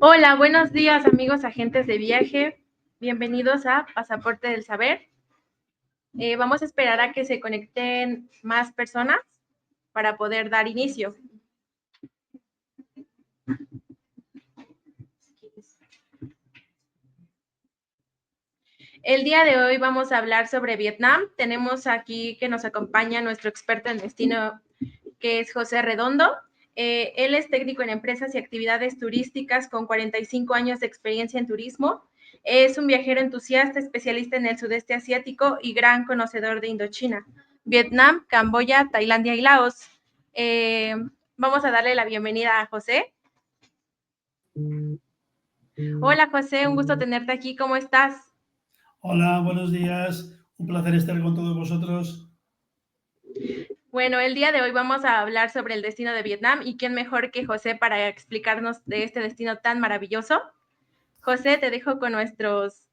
Hola, buenos días amigos agentes de viaje. Bienvenidos a Pasaporte del Saber. Vamos a esperar a que se conecten más personas para poder dar inicio. El día de hoy vamos a hablar sobre Vietnam. Tenemos aquí que nos acompaña nuestro experto en destino, que es José Redondo. Él es técnico en empresas y actividades turísticas con 45 años de experiencia en turismo. Es un viajero entusiasta, especialista en el sudeste asiático y gran conocedor de Indochina, Vietnam, Camboya, Tailandia y Laos. Vamos a darle la bienvenida a José. Hola José, un gusto tenerte aquí. ¿Cómo estás? Hola, buenos días. Un placer estar con todos vosotros. Bueno, el día de hoy vamos a hablar sobre el destino de Vietnam y quién mejor que José para explicarnos de este destino tan maravilloso. José, te dejo con nuestros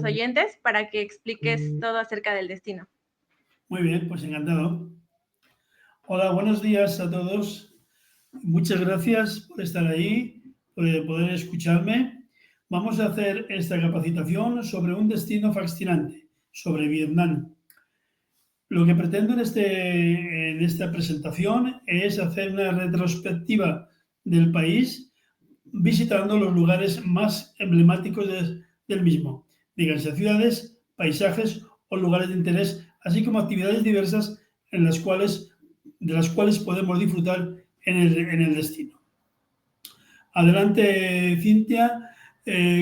oyentes para que expliques todo acerca del destino. Muy bien, pues encantado. Hola, buenos días a todos. Muchas gracias por estar ahí, por poder escucharme. Vamos a hacer esta capacitación sobre un destino fascinante, sobre Vietnam. Lo que pretendo en esta presentación es hacer una retrospectiva del país visitando los lugares más emblemáticos del mismo, díganse ciudades, paisajes o lugares de interés, así como actividades diversas de las cuales podemos disfrutar en el destino. Adelante, Cintia.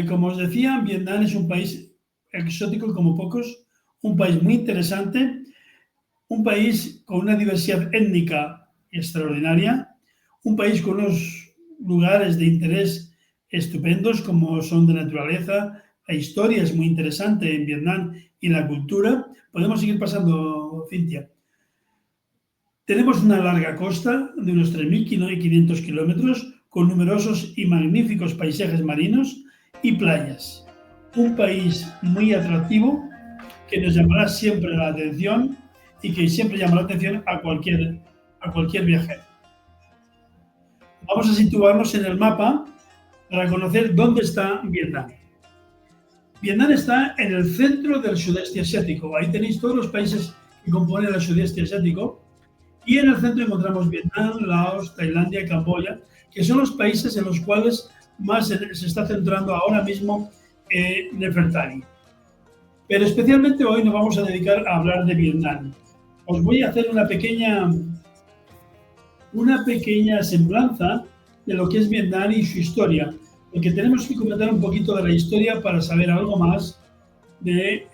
Como os decía, Vietnam es un país exótico como pocos, un país muy interesante, un país con una diversidad étnica extraordinaria, un país con unos lugares de interés estupendos como son de naturaleza, la historia es muy interesante en Vietnam y la cultura. Podemos seguir pasando, Cintia. Tenemos una larga costa de unos 3.500 kilómetros con numerosos y magníficos paisajes marinos y playas. Un país muy atractivo que nos llamará siempre la atención y que siempre llama la atención a cualquier viajero. Vamos a situarnos en el mapa para conocer dónde está Vietnam. Vietnam está en el centro del sudeste asiático. Ahí tenéis todos los países que componen el sudeste asiático. Y en el centro encontramos Vietnam, Laos, Tailandia y Camboya, que son los países en los cuales más se está centrando ahora mismo Nefertari. Pero especialmente hoy nos vamos a dedicar a hablar de Vietnam. Os voy a hacer una pequeña semblanza de lo que es Vietnam y su historia, porque tenemos que comentar un poquito de la historia para saber algo más de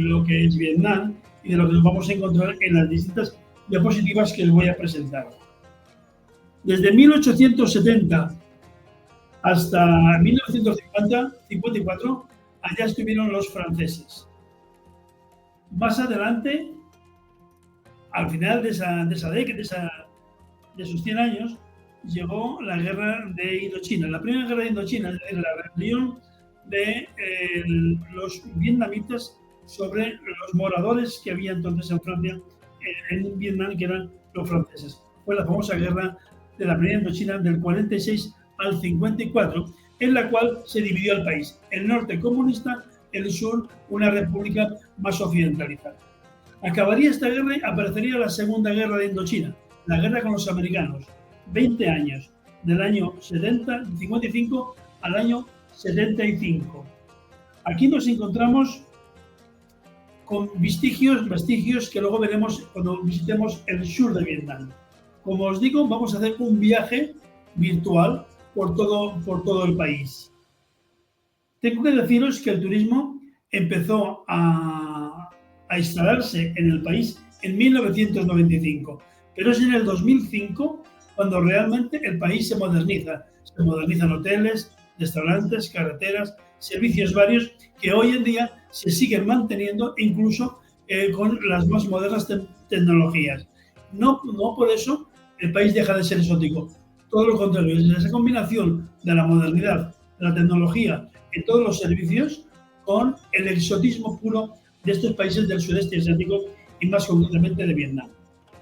lo que es Vietnam y de lo que nos vamos a encontrar en las distintas diapositivas que les voy a presentar. Desde 1870 hasta 1954, allá estuvieron los franceses. Más adelante, al final de esos 100 años, llegó la guerra de Indochina. La primera guerra de Indochina, es decir, la rebelión de los vietnamitas sobre los moradores que había entonces en Francia, en Vietnam, que eran los franceses. Fue la famosa guerra de la primera Indochina del 46 al 54, en la cual se dividió el país. El norte comunista, el sur una república más occidentalizada. Acabaría esta guerra y aparecería la segunda guerra de Indochina, la guerra con los americanos, 20 años, del año 55 al año 75. Aquí nos encontramos con vestigios que luego veremos cuando visitemos el sur de Vietnam. Como os digo, vamos a hacer un viaje virtual por todo el país. Tengo que deciros que el turismo empezó a instalarse en el país en 1995, pero es en el 2005 cuando realmente el país se moderniza. Se modernizan hoteles, restaurantes, carreteras, servicios varios que hoy en día se siguen manteniendo incluso con las más modernas tecnologías. No por eso el país deja de ser exótico, todo lo contrario, es esa combinación de la modernidad, de la tecnología en todos los servicios con el exotismo puro de estos países del sudeste asiático y más concretamente de Vietnam.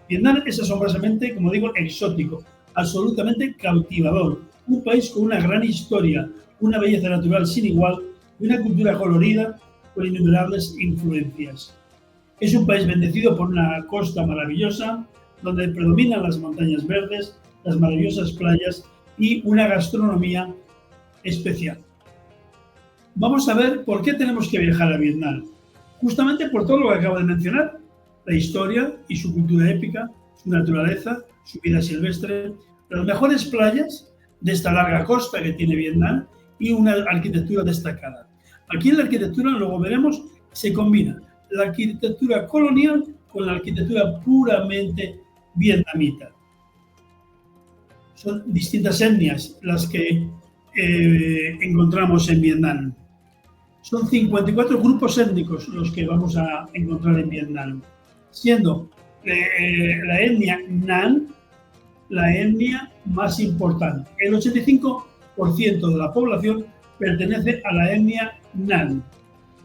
Vietnam es asombrosamente, como digo, exótico, absolutamente cautivador. un país con una gran historia, una belleza natural sin igual y una cultura colorida con innumerables influencias. Es un país bendecido por una costa maravillosa, donde predominan las montañas verdes, las maravillosas playas y una gastronomía especial. Vamos a ver por qué tenemos que viajar a Vietnam. Justamente por todo lo que acabo de mencionar, la historia y su cultura épica, su naturaleza, su vida silvestre, las mejores playas de esta larga costa que tiene Vietnam y una arquitectura destacada. Aquí en la arquitectura, luego veremos, se combina la arquitectura colonial con la arquitectura puramente vietnamita. Son distintas etnias las que encontramos en Vietnam. Son 54 grupos étnicos los que vamos a encontrar en Vietnam, siendo la etnia Nan la etnia más importante. El 85% de la población pertenece a la etnia Nan,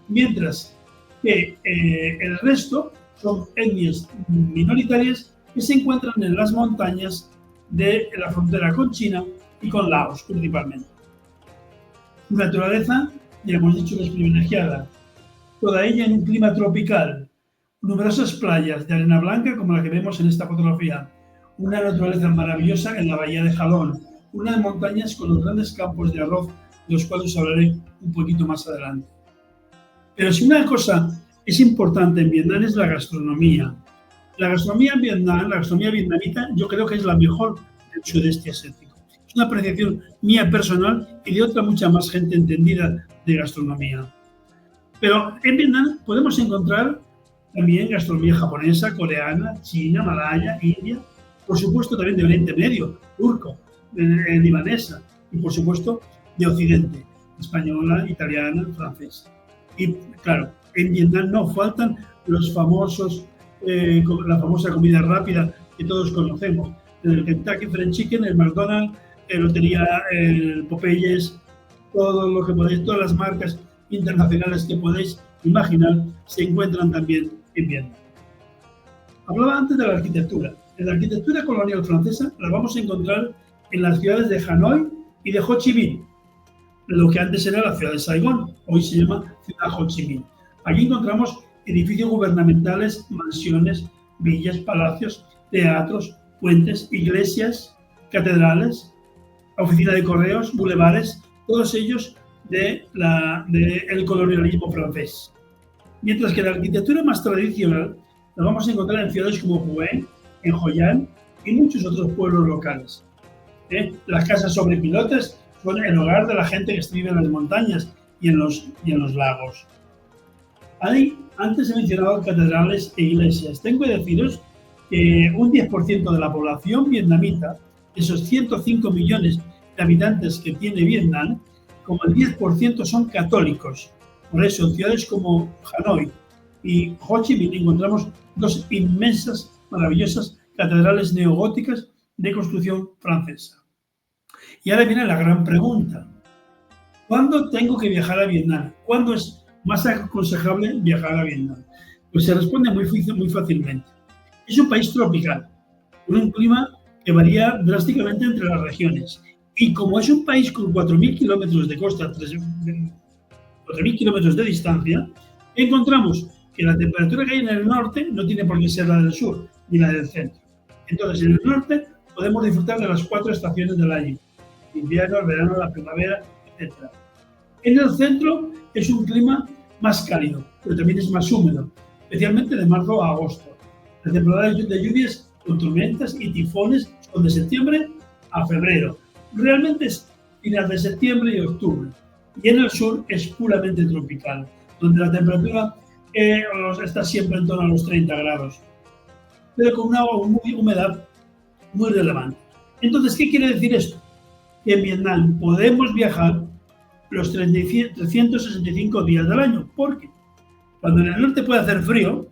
mientras que el resto son etnias minoritarias que se encuentran en las montañas de la frontera con China y con Laos principalmente. Su naturaleza, ya hemos dicho que es privilegiada, toda ella en un clima tropical, numerosas playas de arena blanca como la que vemos en esta fotografía, una naturaleza maravillosa en la bahía de Jalón, unas montañas con los grandes campos de arroz, de los cuales os hablaré un poquito más adelante. Pero si una cosa es importante en Vietnam es la gastronomía. La gastronomía en Vietnam, la gastronomía vietnamita, yo creo que es la mejor del sudeste asiático. Es una apreciación mía personal y de otra mucha más gente entendida de gastronomía. Pero en Vietnam podemos encontrar también gastronomía japonesa, coreana, china, malaya, india, por supuesto también de Oriente Medio, turco, libanesa y por supuesto de Occidente, española, italiana, francesa. Y claro, en Vietnam no faltan los famosos, la famosa comida rápida que todos conocemos, el Kentucky Fried Chicken, el McDonald's, el Lotería, el Popeyes, todo lo que podéis, todas las marcas internacionales que podéis imaginar se encuentran también en Vietnam. Hablaba antes de la arquitectura. En la arquitectura colonial francesa la vamos a encontrar en las ciudades de Hanoi y de Ho Chi Minh, lo que antes era la ciudad de Saigón, hoy se llama ciudad Ho Chi Minh. Aquí encontramos edificios gubernamentales, mansiones, villas, palacios, teatros, puentes, iglesias, catedrales, oficina de correos, bulevares, todos ellos del colonialismo francés. Mientras que la arquitectura más tradicional la vamos a encontrar en ciudades como Hue, en Hoi An y muchos otros pueblos locales. Las casas sobre pilotes son el hogar de la gente que vive en las montañas y en los lagos. Antes he mencionado catedrales e iglesias. Tengo que deciros que un 10% de la población vietnamita, esos 105 millones de habitantes que tiene Vietnam, como el 10% son católicos. Por eso, en ciudades como Hanoi y Ho Chi Minh encontramos dos inmensas, maravillosas catedrales neogóticas de construcción francesa. Y ahora viene la gran pregunta. ¿Cuándo tengo que viajar a Vietnam? ¿Cuándo es más aconsejable viajar a Vietnam? Pues se responde muy fácilmente. Es un país tropical, con un clima que varía drásticamente entre las regiones. Y como es un país con 4.000 kilómetros de costa, 4.000 kilómetros de distancia, encontramos que la temperatura que hay en el norte no tiene por qué ser la del sur ni la del centro. Entonces, en el norte podemos disfrutar de las 4 estaciones del año: invierno, el verano, la primavera, etc. En el centro es un clima más cálido, pero también es más húmedo, especialmente de marzo a agosto. La temporada de lluvias con tormentas y tifones son de septiembre a febrero. Realmente es final de septiembre y octubre. Y en el sur es puramente tropical, donde la temperatura está siempre en torno a los 30 grados, pero con una humedad muy relevante. Entonces, ¿qué quiere decir esto? Que en Vietnam podemos viajar los 365 días del año, porque cuando en el norte puede hacer frío,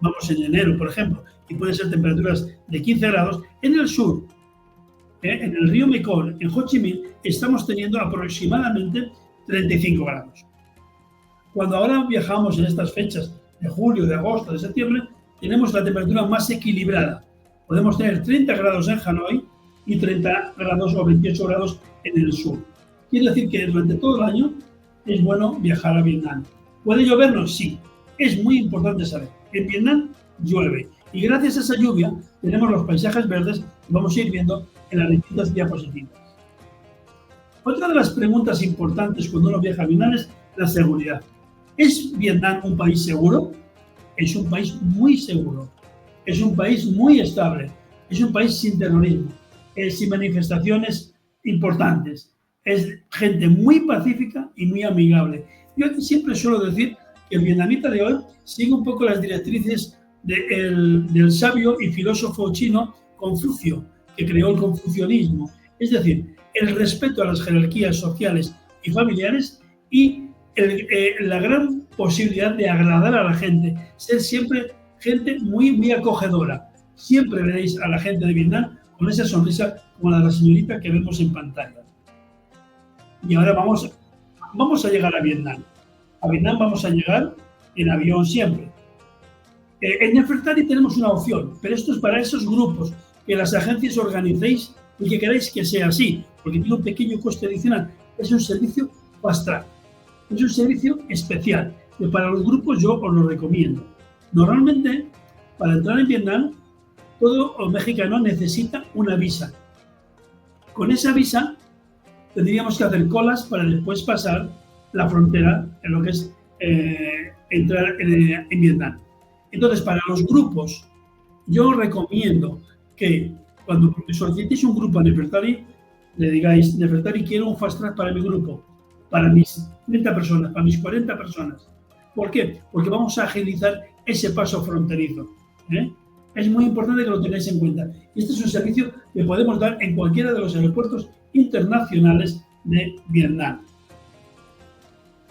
vamos en enero, por ejemplo, y pueden ser temperaturas de 15 grados, en el sur, en el río Mekong, en Ho Chi Minh, estamos teniendo aproximadamente 35 grados. Cuando ahora viajamos en estas fechas de julio, de agosto, de septiembre, tenemos la temperatura más equilibrada. Podemos tener 30 grados en Hanoi y 30 grados o 28 grados en el sur. Quiere decir que durante todo el año es bueno viajar a Vietnam. ¿Puede llovernos? Sí. Es muy importante saber. En Vietnam llueve y gracias a esa lluvia tenemos los paisajes verdes que vamos a ir viendo en las distintas diapositivas. Otra de las preguntas importantes cuando uno viaja a Vietnam es la seguridad. ¿Es Vietnam un país seguro? Es un país muy seguro. Es un país muy estable. Es un país sin terrorismo, sin manifestaciones importantes. Es gente muy pacífica y muy amigable. Yo siempre suelo decir que el vietnamita de hoy sigue un poco las directrices del sabio y filósofo chino Confucio, que creó el confucianismo. Es decir, el respeto a las jerarquías sociales y familiares y la gran posibilidad de agradar a la gente, ser siempre gente muy, muy acogedora. Siempre veréis a la gente de Vietnam con esa sonrisa como la de la señorita que vemos en pantalla. Y ahora vamos a llegar a Vietnam. A Vietnam vamos a llegar en avión siempre. En Nefertari tenemos una opción, pero esto es para esos grupos que las agencias organicéis y que queráis que sea así, porque tiene un pequeño coste adicional. Es un servicio fast track. Es un servicio especial, que para los grupos yo os lo recomiendo. Normalmente, para entrar en Vietnam, todo mexicano necesita una visa. Con esa visa tendríamos que hacer colas para después pasar la frontera en lo que es entrar en Vietnam. Entonces, para los grupos, yo recomiendo que cuando solicitéis un grupo a Nefertari, le digáis, Nefertari, quiero un fast track para mi grupo, para mis 30 personas, para mis 40 personas. ¿Por qué? Porque vamos a agilizar ese paso fronterizo. Es muy importante que lo tengáis en cuenta. Este es un servicio que podemos dar en cualquiera de los aeropuertos internacionales de Vietnam.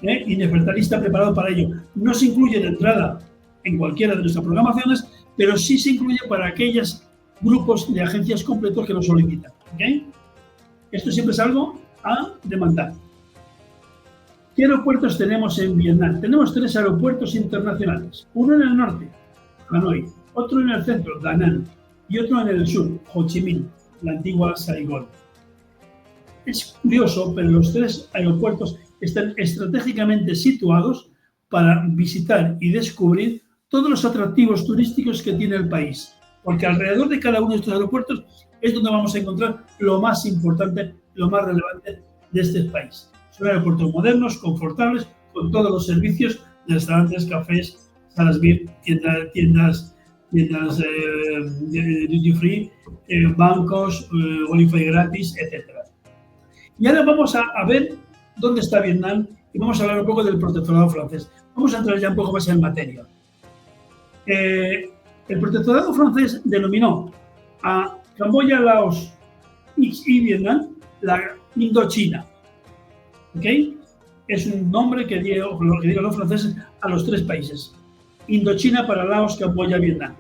Y Nefertari está preparado para ello. No se incluye de entrada en cualquiera de nuestras programaciones, pero sí se incluye para aquellos grupos de agencias completos que lo solicitan. ¿Okay? Esto siempre es algo a demandar. ¿Qué aeropuertos tenemos en Vietnam? Tenemos 3 aeropuertos internacionales. Uno en el norte, Hanoi, otro en el centro, Da Nang, y otro en el sur, Ho Chi Minh, la antigua Saigón. Es curioso, pero los 3 aeropuertos están estratégicamente situados para visitar y descubrir todos los atractivos turísticos que tiene el país, porque alrededor de cada uno de estos aeropuertos es donde vamos a encontrar lo más importante, lo más relevante de este país. Son aeropuertos modernos, confortables, con todos los servicios de restaurantes, cafés, salas VIP, tiendas duty free, bancos, wifi gratis, etc. Y ahora vamos a ver dónde está Vietnam y vamos a hablar un poco del protectorado francés. Vamos a entrar ya un poco más en materia. El protectorado francés denominó a Camboya, Laos y Vietnam la Indochina. ¿Okay? Es un nombre que dieron los franceses a los 3 países. Indochina para Laos, Camboya, Vietnam.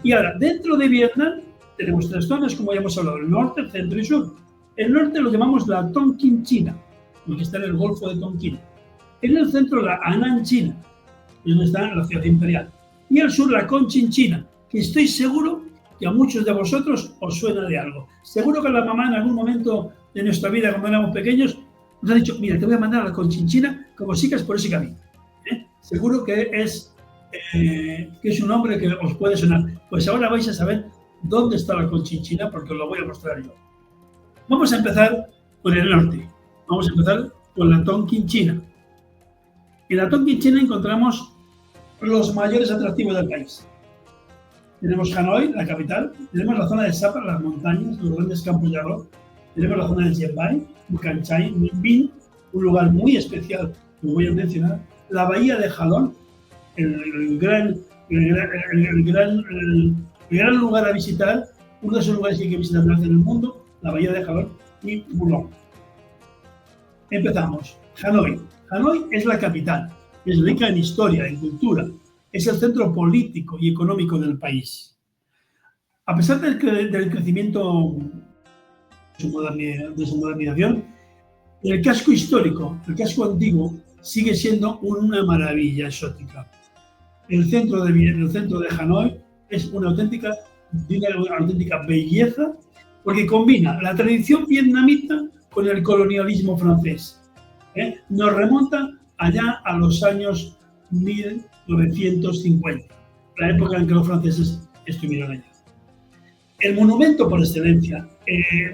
Y ahora, dentro de Vietnam, tenemos 3 zonas, como ya hemos hablado, el norte, el centro y sur. El norte lo llamamos la Tonkin China, porque está en el Golfo de Tonkin. En el centro, la Anan China, donde está la ciudad imperial. Y al sur, la Conchin China, que estoy seguro que a muchos de vosotros os suena de algo. Seguro que la mamá en algún momento de nuestra vida, cuando éramos pequeños, nos ha dicho, mira, te voy a mandar a la Conchin China como sigas por ese camino. Seguro que es un nombre que os puede sonar. Pues ahora vais a saber dónde está la Conchin China, porque os lo voy a mostrar yo. Vamos a empezar por el norte. Vamos a empezar con la Tonkin China. En la Tonkin China encontramos los mayores atractivos del país. Tenemos Hanoi, la capital. Tenemos la zona de Sapa, las montañas, los grandes campos de arroz. Tenemos la zona de Dien Bien, Mucan Chai, Nguyen Binh, un lugar muy especial que os voy a mencionar. La bahía de Halong, el gran lugar a visitar, uno de esos lugares que hay que visitar en el mundo, la bahía de Halong y Bulong. Empezamos. Hanoi. Hanoi es la capital, es rica en historia, en cultura, es el centro político y económico del país. A pesar del crecimiento de su modernización, el casco histórico, el casco antiguo, sigue siendo una maravilla exótica. El centro de Hanoi es una auténtica belleza, porque combina la tradición vietnamita con el colonialismo francés. Nos remonta allá a los años 1950, la época en que los franceses estuvieron allá. El monumento por excelencia,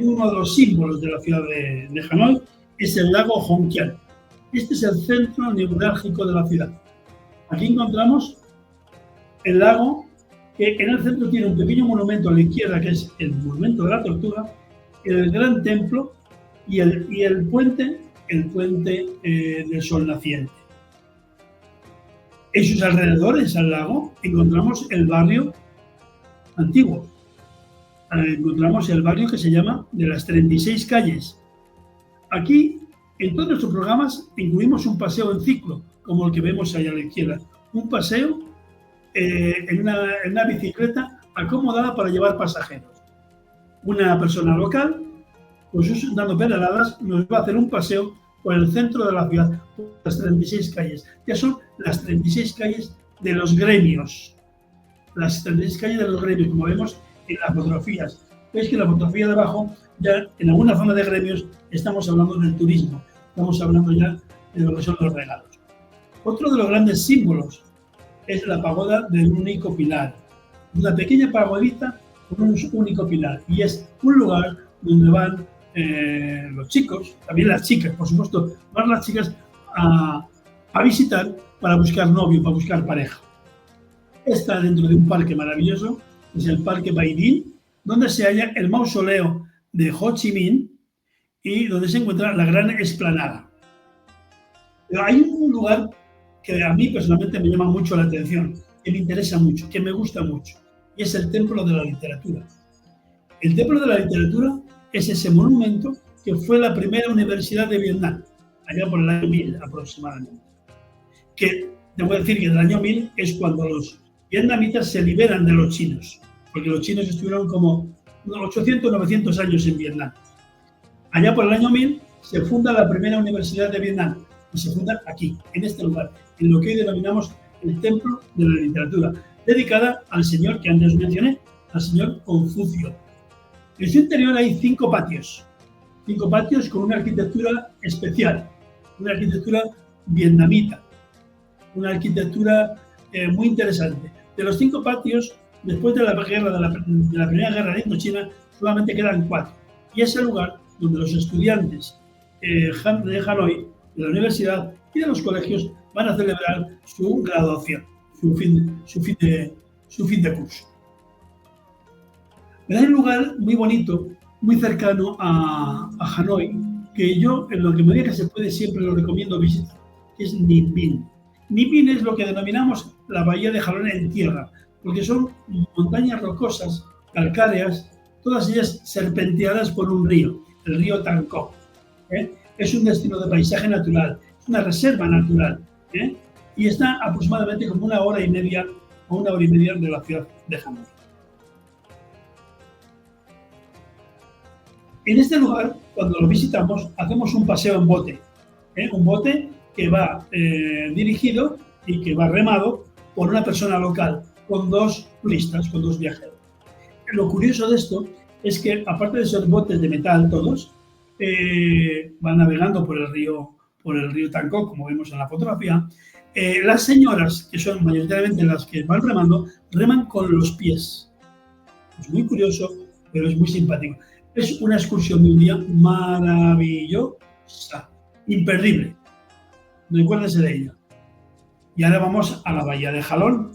uno de los símbolos de la ciudad de Hanoi, es el lago Hon Kian. Este es el centro neurálgico de la ciudad. Aquí encontramos el lago, que en el centro tiene un pequeño monumento a la izquierda, que es el monumento de la tortuga, el gran templo y el puente del sol naciente. En sus alrededores al lago encontramos el barrio antiguo. Encontramos el barrio que se llama de las 36 calles. Aquí, en todos nuestros programas, incluimos un paseo en ciclo, como el que vemos ahí a la izquierda. Un paseo en una bicicleta acomodada para llevar pasajeros. Una persona local, pues dando pedaladas, nos va a hacer un paseo por el centro de la ciudad, por las 36 calles. Ya son las 36 calles de los gremios. Las 36 calles de los gremios, como vemos en las fotografías. Veis que en la fotografía de abajo, ya en alguna zona de gremios, estamos hablando del turismo. Estamos hablando ya de lo que son los regalos. Otro de los grandes símbolos es la pagoda del único pilar. Una pequeña pagodita con un único pilar. Y es un lugar donde van los chicos, también las chicas, por supuesto, van las chicas a visitar para buscar novio, para buscar pareja. Está dentro de un parque maravilloso, es el Parque Bay Dinh, donde se halla el mausoleo de Ho Chi Minh y donde se encuentra la gran explanada. Pero hay un lugar que a mí personalmente me llama mucho la atención, que me interesa mucho, que me gusta mucho, y es el Templo de la Literatura. El Templo de la Literatura es ese monumento que fue la primera universidad de Vietnam, allá por el año 1000 aproximadamente. Que debo decir que el año 1000 es cuando los vietnamitas se liberan de los chinos, porque los chinos estuvieron como 800 o 900 años en Vietnam. Allá por el año 1000 se funda la primera universidad de Vietnam y se funda aquí, en este lugar, en lo que hoy denominamos el Templo de la Literatura, dedicada al señor que antes mencioné, al señor Confucio. En su interior hay 5 patios con una arquitectura especial, una arquitectura vietnamita, una arquitectura muy interesante. De los 5 patios, después de la Primera Guerra de Indochina, solamente quedan 4. Y es el lugar donde los estudiantes de Hanoi, de la universidad y de los colegios van a celebrar su graduación, su fin de curso. Pero hay un lugar muy bonito, muy cercano a Hanoi, que yo, en lo que me diga que se puede, siempre lo recomiendo visitar, que es Ninh Binh. Ninh Binh es lo que denominamos la bahía de Jalón en tierra, porque son montañas rocosas, calcáreas, todas ellas serpenteadas por un río, el río Tan Co. Es un destino de paisaje natural, es una reserva natural, y está aproximadamente como 1 hora y media o 1 hora y media de la ciudad de Hanoi. En este lugar, cuando lo visitamos, hacemos un paseo en bote, un bote que va dirigido y que va remado por una persona local, con 2 turistas, con 2 viajeros. Lo curioso de esto es que, aparte de ser botes de metal todos, van navegando por el río Tan Co, como vemos en la fotografía. Las señoras, que son mayoritariamente las que van remando, reman con los pies. Es muy curioso, pero es muy simpático. Es una excursión de un día maravillosa, imperdible. Recuérdense de ella. Y ahora vamos a la bahía de Jalón.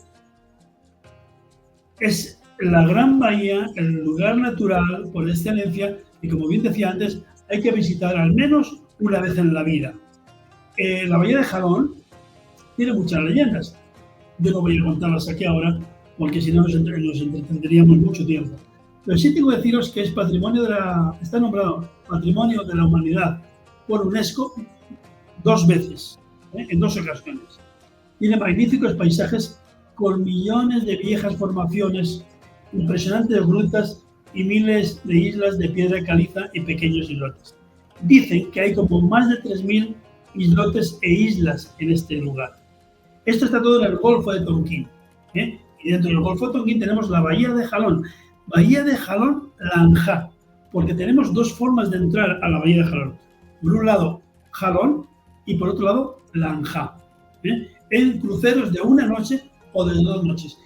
Es la gran bahía, el lugar natural por excelencia, y como bien decía antes, hay que visitar al menos una vez en la vida. La bahía de Jalón tiene muchas leyendas. Yo no voy a contarlas aquí ahora, porque si no nos entretendríamos mucho tiempo. Pero sí tengo que deciros que es está nombrado Patrimonio de la Humanidad por UNESCO 2 veces, en 2 ocasiones. Tiene magníficos paisajes con millones de viejas formaciones, impresionantes grutas y miles de islas de piedra caliza y pequeños islotes. Dicen que hay como más de 3.000 islotes e islas en este lugar. Esto está todo en el Golfo de Tonkin. Y dentro del Golfo de Tonkin tenemos la Bahía de Jalón. Bahía de Jalón Lanja. porque tenemos dos formas de entrar a la bahía de Jalón. Por un lado, Jalón y por otro lado, Lanja. En cruceros de una noche o de 2 noches.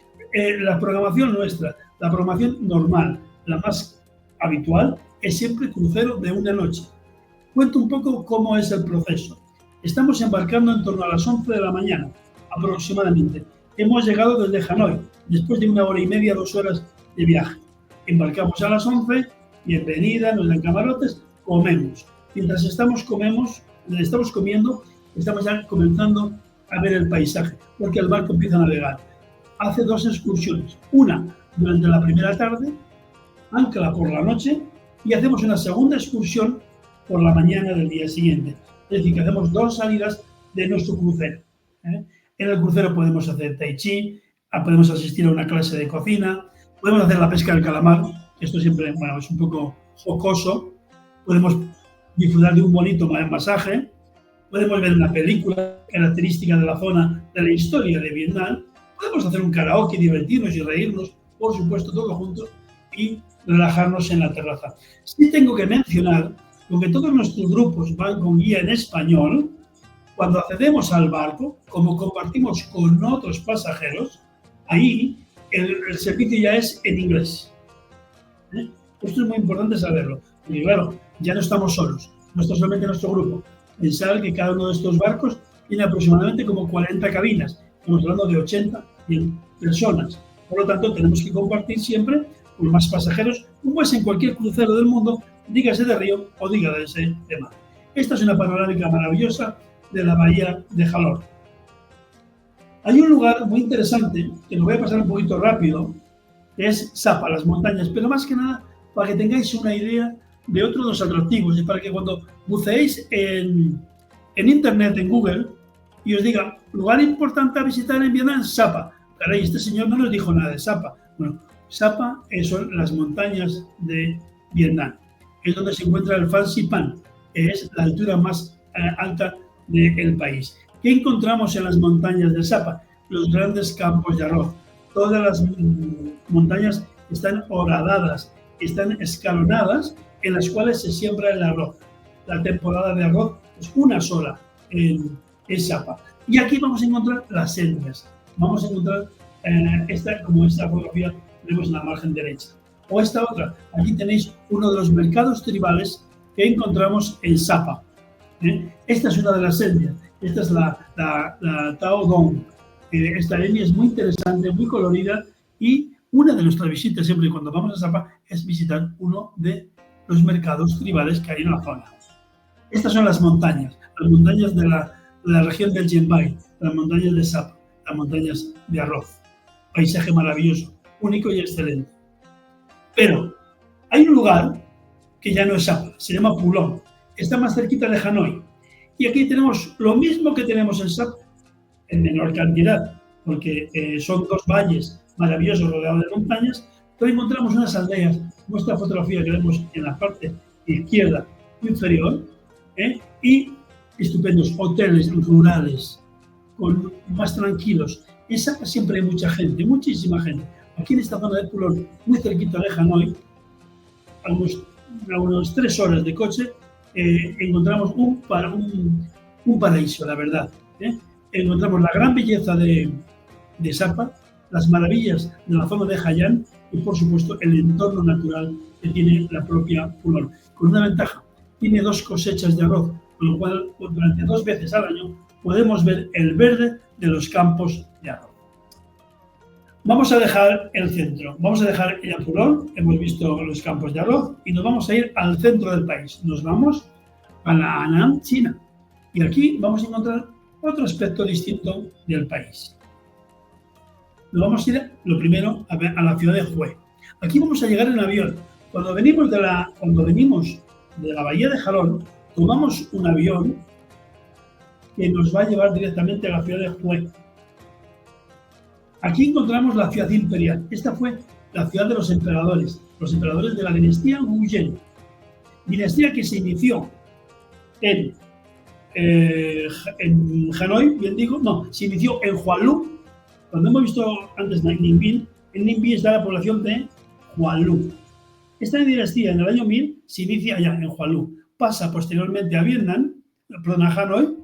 La programación nuestra, la programación normal, la más habitual, es siempre crucero de una noche. Cuento un poco cómo es el proceso. Estamos embarcando en torno a las 11 de la mañana, aproximadamente. Hemos llegado desde Hanoi, después de 1 hora y media, 2 horas de viaje. Embarcamos a las 11, bienvenida, nos dan camarotes, comemos. Mientras estamos comiendo, estamos ya comenzando a ver el paisaje, porque el barco empieza a navegar. Hace 2 excursiones, una durante la primera tarde, ancla por la noche y hacemos una segunda excursión por la mañana del día siguiente. Es decir, que hacemos 2 salidas de nuestro crucero. En el crucero podemos hacer tai chi, podemos asistir a una clase de cocina, podemos hacer la pesca del calamar, que esto siempre es un poco jocoso, podemos disfrutar de un bonito masaje, podemos ver una película característica de la zona, de la historia de Vietnam, podemos hacer un karaoke, divertirnos y reírnos, por supuesto, todos juntos, y relajarnos en la terraza. Sí tengo que mencionar, porque todos nuestros grupos van con guía en español, cuando accedemos al barco, como compartimos con otros pasajeros, ahí el servicio ya es en inglés. Esto es muy importante saberlo, porque claro, ya no estamos solos, no está solamente nuestro grupo. Pensar que cada uno de estos barcos tiene aproximadamente como 40 cabinas, estamos hablando de 80 personas. Por lo tanto, tenemos que compartir siempre con más pasajeros, como es en cualquier crucero del mundo, dígase de río o dígase de mar. Esta es una panorámica maravillosa de la bahía de Jalón. Hay un lugar muy interesante, que lo voy a pasar un poquito rápido, que es Sapa, las montañas, pero más que nada para que tengáis una idea de otro de los atractivos y para que cuando buceéis en internet, en Google, y os diga, lugar importante a visitar en Vietnam, Sapa. Caray, este señor no nos dijo nada de Sapa. Bueno, Sapa son las montañas de Vietnam. Es donde se encuentra el Phan Xipang, que es la altura más alta del país. ¿Qué encontramos en las montañas de Sapa? Los grandes campos de arroz. Todas las montañas están horadadas, están escalonadas, en las cuales se siembra el arroz. La temporada de arroz es una sola en Sapa. Y aquí vamos a encontrar las etnias. Vamos a encontrar esta fotografía que tenemos en la margen derecha. O esta otra. Aquí tenéis uno de los mercados tribales que encontramos en Sapa. Esta es una de las etnias. Esta es la Tao Dong. Esta etnia es muy interesante, muy colorida, y una de nuestras visitas siempre cuando vamos a Sapa es visitar uno de los mercados tribales que hay en la zona. Estas son las montañas de la región del Dien Bien, las montañas de Sapa, las montañas de arroz. Paisaje maravilloso, único y excelente. Pero hay un lugar que ya no es Sapa, se llama Pulong, está más cerquita de Hanoi. Y aquí tenemos lo mismo que tenemos en Sapa, en menor cantidad, porque son 2 valles maravillosos rodeados de montañas, pero encontramos unas aldeas, como esta fotografía que vemos en la parte izquierda inferior, y estupendos hoteles rurales, más tranquilos. En Sapa siempre hay mucha gente, muchísima gente. Aquí en esta zona de Pulong, muy cerquita de Hanoi, a unos 3 horas de coche, encontramos un paraíso, la verdad. Encontramos la gran belleza de Sapa, las maravillas de la zona de Hai An y, por supuesto, el entorno natural que tiene la propia Pulong. Con una ventaja, tiene 2 cosechas de arroz, con lo cual durante 2 veces al año podemos ver el verde de los campos de arroz. Vamos a dejar el centro, vamos a dejar ya Pulong, hemos visto los campos de arroz y nos vamos a ir al centro del país. Nos vamos a la Henan, China. Y aquí vamos a encontrar otro aspecto distinto del país. Nos vamos a ir, lo primero, a la ciudad de Hue. Aquí vamos a llegar en avión. Cuando venimos de la bahía de Jalón, tomamos un avión que nos va a llevar directamente a la ciudad de Hue. Aquí encontramos la ciudad imperial. Esta fue la ciudad de los emperadores de la dinastía Wu Yen. Dinastía que se inició en Hanoi, bien digo, no, se inició en Hualú. Cuando hemos visto antes Ninh Binh, en Ninh Binh está la población de Hualú. Esta dinastía en el año 1000 se inicia allá en Hualú, pasa posteriormente a Vietnam, perdón, a Hanoi,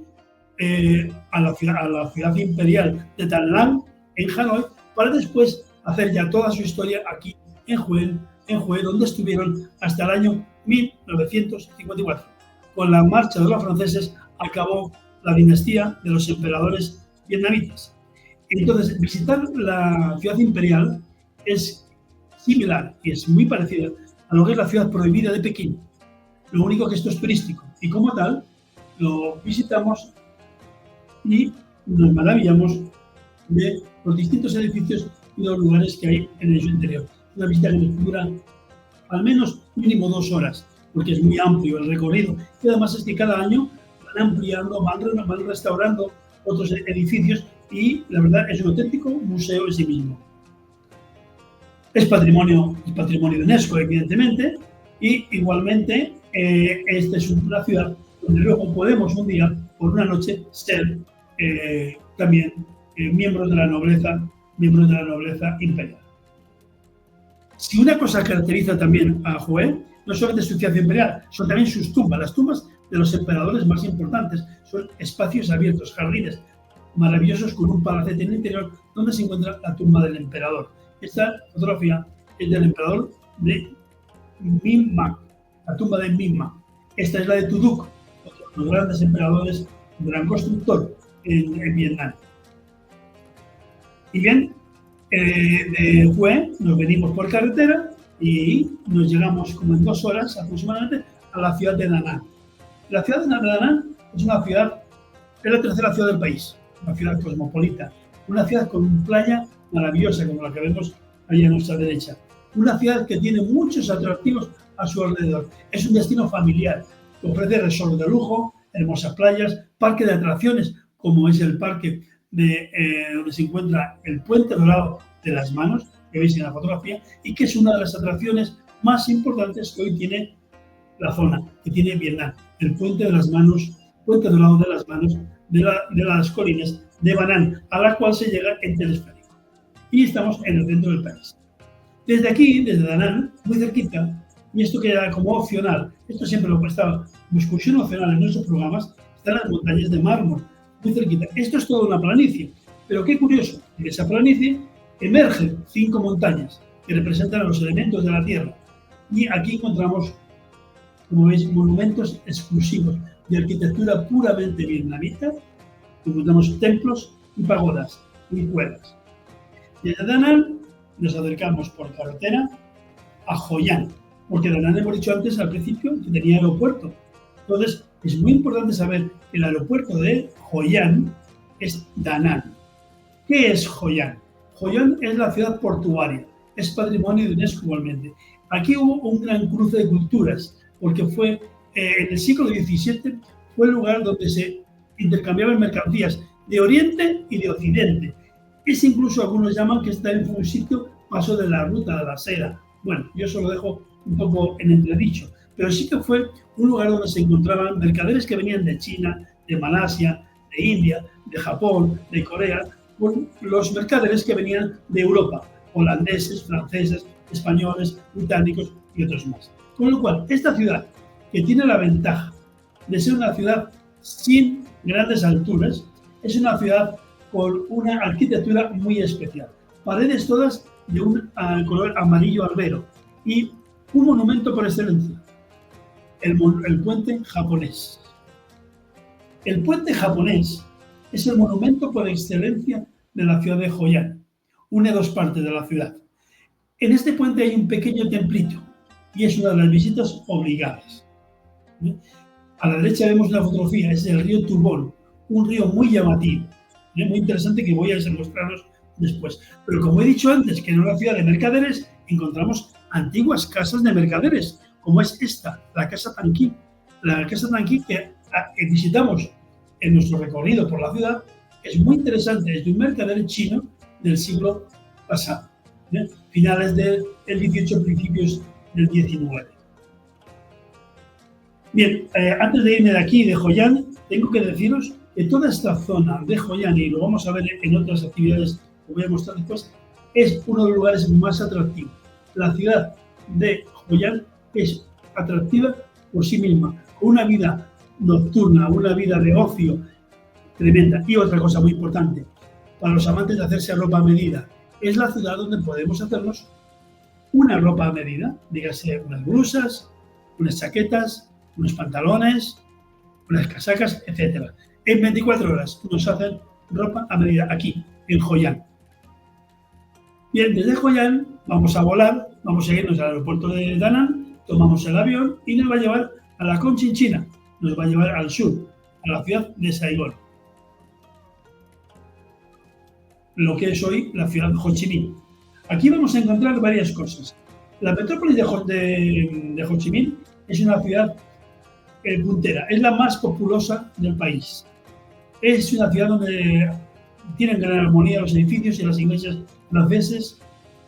a la ciudad imperial de Tan Lan, en Hanoi, para después hacer ya toda su historia aquí en Hue, donde estuvieron hasta el año 1954. Con la marcha de los franceses acabó la dinastía de los emperadores vietnamitas. Entonces, visitar la ciudad imperial es similar y es muy parecida a lo que es la ciudad prohibida de Pekín. Lo único que esto es turístico y como tal lo visitamos y nos maravillamos de los distintos edificios y los lugares que hay en el interior. Una visita que nos dura al menos mínimo 2 horas, porque es muy amplio el recorrido. Y además es que cada año van ampliando, van restaurando otros edificios y la verdad es un auténtico museo en sí mismo. Es patrimonio de UNESCO, evidentemente, y igualmente esta es una ciudad donde luego podemos un día, por una noche, ser también miembros de la nobleza imperial. Si una cosa caracteriza también a Hue, no solamente su ciudad imperial, son también sus tumbas. Las tumbas de los emperadores más importantes son espacios abiertos, jardines maravillosos con un palacete en el interior donde se encuentra la tumba del emperador. Esta fotografía es del emperador de Minh, la tumba de Minh. Esta es la de Tuduk, otro de los grandes emperadores, un gran constructor en Vietnam. Y bien, de Hue nos venimos por carretera y nos llegamos como en 2 horas aproximadamente a la ciudad de Da Nang. La ciudad de Da Nang es una ciudad, es la tercera ciudad del país, una ciudad cosmopolita, una ciudad con una playa maravillosa como la que vemos ahí a nuestra derecha. Una ciudad que tiene muchos atractivos a su alrededor. Es un destino familiar, que ofrece resorts de lujo, hermosas playas, parque de atracciones, como es el parque donde se encuentra el Puente Dorado de las Manos, que veis en la fotografía, y que es una de las atracciones más importantes que hoy tiene la zona, que tiene Vietnam, el Puente de las Manos, Puente Dorado de las Manos, de las colinas de Ba Nan, a la cual se llega en telesférico. Y estamos en el centro del país. Desde aquí, desde Da Nang, muy cerquita, y esto queda como opcional, esto siempre lo he estado como excursión opcional en nuestros programas, están las montañas de mármol, muy cerquita. Esto es toda una planicie, pero qué curioso, en esa planicie emergen 5 montañas que representan los elementos de la tierra. Y aquí encontramos, como veis, monumentos exclusivos de arquitectura puramente vietnamita. Encontramos templos y pagodas y cuevas. Desde Da Nang nos acercamos por carretera a Hoi An, porque Da Nang hemos dicho antes al principio que tenía aeropuerto. Entonces es muy importante saber que el aeropuerto de Hoi An es Da Nang. ¿Qué es Hoi An? Hoi An es la ciudad portuaria, es patrimonio de UNESCO igualmente. Aquí hubo un gran cruce de culturas, porque fue en el siglo XVII fue el lugar donde se intercambiaban mercancías de Oriente y de Occidente. Es incluso, algunos llaman que este fue un sitio paso de la ruta de la seda. Bueno, yo eso lo dejo un poco en entredicho, pero sí que fue un lugar donde se encontraban mercaderes que venían de China, de Malasia, de India, de Japón, de Corea, con los mercaderes que venían de Europa, holandeses, franceses, españoles, británicos y otros más. Con lo cual, esta ciudad, que tiene la ventaja de ser una ciudad sin grandes alturas, es una ciudad con una arquitectura muy especial. Paredes todas de un color amarillo albero y un monumento por excelencia, el puente japonés. El puente japonés es el monumento por excelencia de la ciudad de Hoi An. Une 2 partes de la ciudad. En este puente hay un pequeño templito y es una de las visitas obligadas. A la derecha vemos una fotografía, es el río Tu Bon, un río muy llamativo, muy interesante que voy a mostraros después. Pero como he dicho antes, que en una ciudad de mercaderes encontramos antiguas casas de mercaderes, como es esta, la Casa Tan Ki. La Casa Tan Ki que visitamos en nuestro recorrido por la ciudad es muy interesante, es de un mercader chino del siglo pasado, finales del 18, principios del 19. Bien, antes de irme de aquí, de Hoi An, tengo que deciros que toda esta zona de Hoi An, y lo vamos a ver en otras actividades que voy a mostrar después, es uno de los lugares más atractivos. La ciudad de Hoi An es atractiva por sí misma, con una vida nocturna, una vida de ocio tremenda. Y otra cosa muy importante, para los amantes de hacerse ropa a medida, es la ciudad donde podemos hacernos una ropa a medida, dígase unas blusas, unas chaquetas, unos pantalones, unas casacas, etc. En 24 horas nos hacen ropa a medida aquí, en Hoi An. Bien, desde Hoi An vamos a volar, vamos a irnos al aeropuerto de Da Nang, tomamos el avión y nos va a llevar a la Conchinchina, nos va a llevar al sur, a la ciudad de Saigón, lo que es hoy la ciudad de Ho Chi Minh. Aquí vamos a encontrar varias cosas. La metrópolis de Ho Chi Minh es una ciudad puntera, es la más populosa del país. Es una ciudad donde tienen gran armonía los edificios y las iglesias franceses,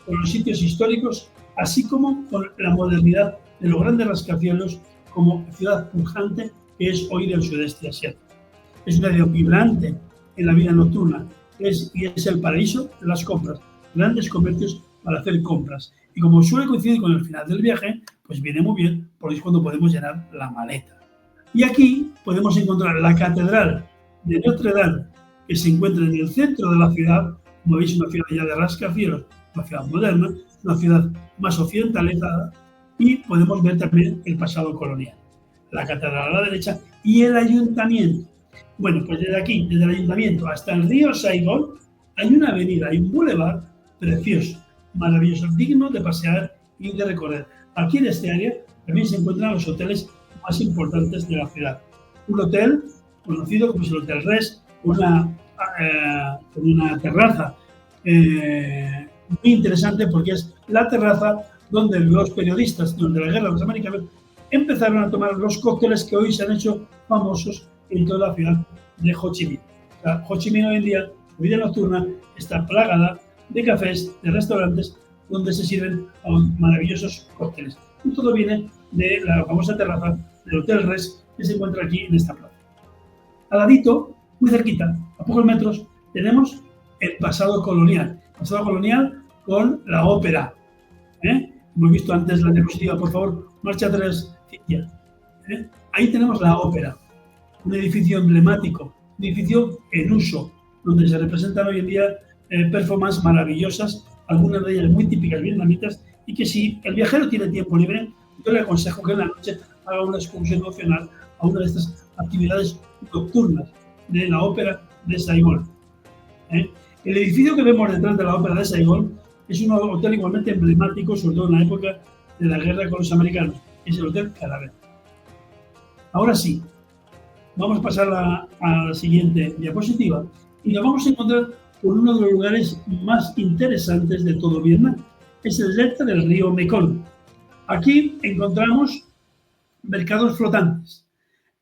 con los sitios históricos, así como con la modernidad de los grandes rascacielos como ciudad pujante que es hoy del sudeste asiático. Es una ciudad vibrante en la vida nocturna y es el paraíso de las compras, grandes comercios para hacer compras. Y como suele coincidir con el final del viaje, pues viene muy bien porque es cuando podemos llenar la maleta. Y aquí podemos encontrar la catedral de Notre Dame, que se encuentra en el centro de la ciudad. Como veis, una ciudad ya de rascacielos, una ciudad moderna, una ciudad más occidentalizada, y podemos ver también el pasado colonial. La catedral a la derecha y el ayuntamiento. Bueno, pues desde aquí, desde el ayuntamiento hasta el río Saigón, hay una avenida, hay un bulevar precioso, maravilloso, digno de pasear y de recorrer. Aquí en este área también se encuentran los hoteles más importantes de la ciudad. Un hotel conocido como es el Hotel Res, con una terraza muy interesante porque es la terraza donde los periodistas durante la guerra de los americanos empezaron a tomar los cócteles que hoy se han hecho famosos en toda la ciudad de Ho Chi Minh. O sea, Ho Chi Minh hoy en día, la vida nocturna, está plagada de cafés, de restaurantes donde se sirven maravillosos cócteles. Y todo viene de la famosa terraza del Hotel Res que se encuentra aquí en esta plaza. Al ladito, muy cerquita, a pocos metros, tenemos el pasado colonial. Pasado colonial con la ópera. Hemos visto antes la diapositiva, por favor, marcha atrás, Cintia. Ahí tenemos la ópera, un edificio emblemático, un edificio en uso, donde se representan hoy en día performances maravillosas, algunas de ellas muy típicas vietnamitas, y que si el viajero tiene tiempo libre, yo le aconsejo que en la noche haga una excursión opcional a una de estas actividades nocturnas de la ópera de Saigón. El edificio que vemos detrás de la ópera de Saigón es un hotel igualmente emblemático, sobre todo en la época de la guerra con los americanos. Es el Hotel Calavera. Ahora sí, vamos a pasar a la siguiente diapositiva y nos vamos a encontrar con uno de los lugares más interesantes de todo Vietnam. Es el delta del río Mekong. Aquí encontramos mercados flotantes.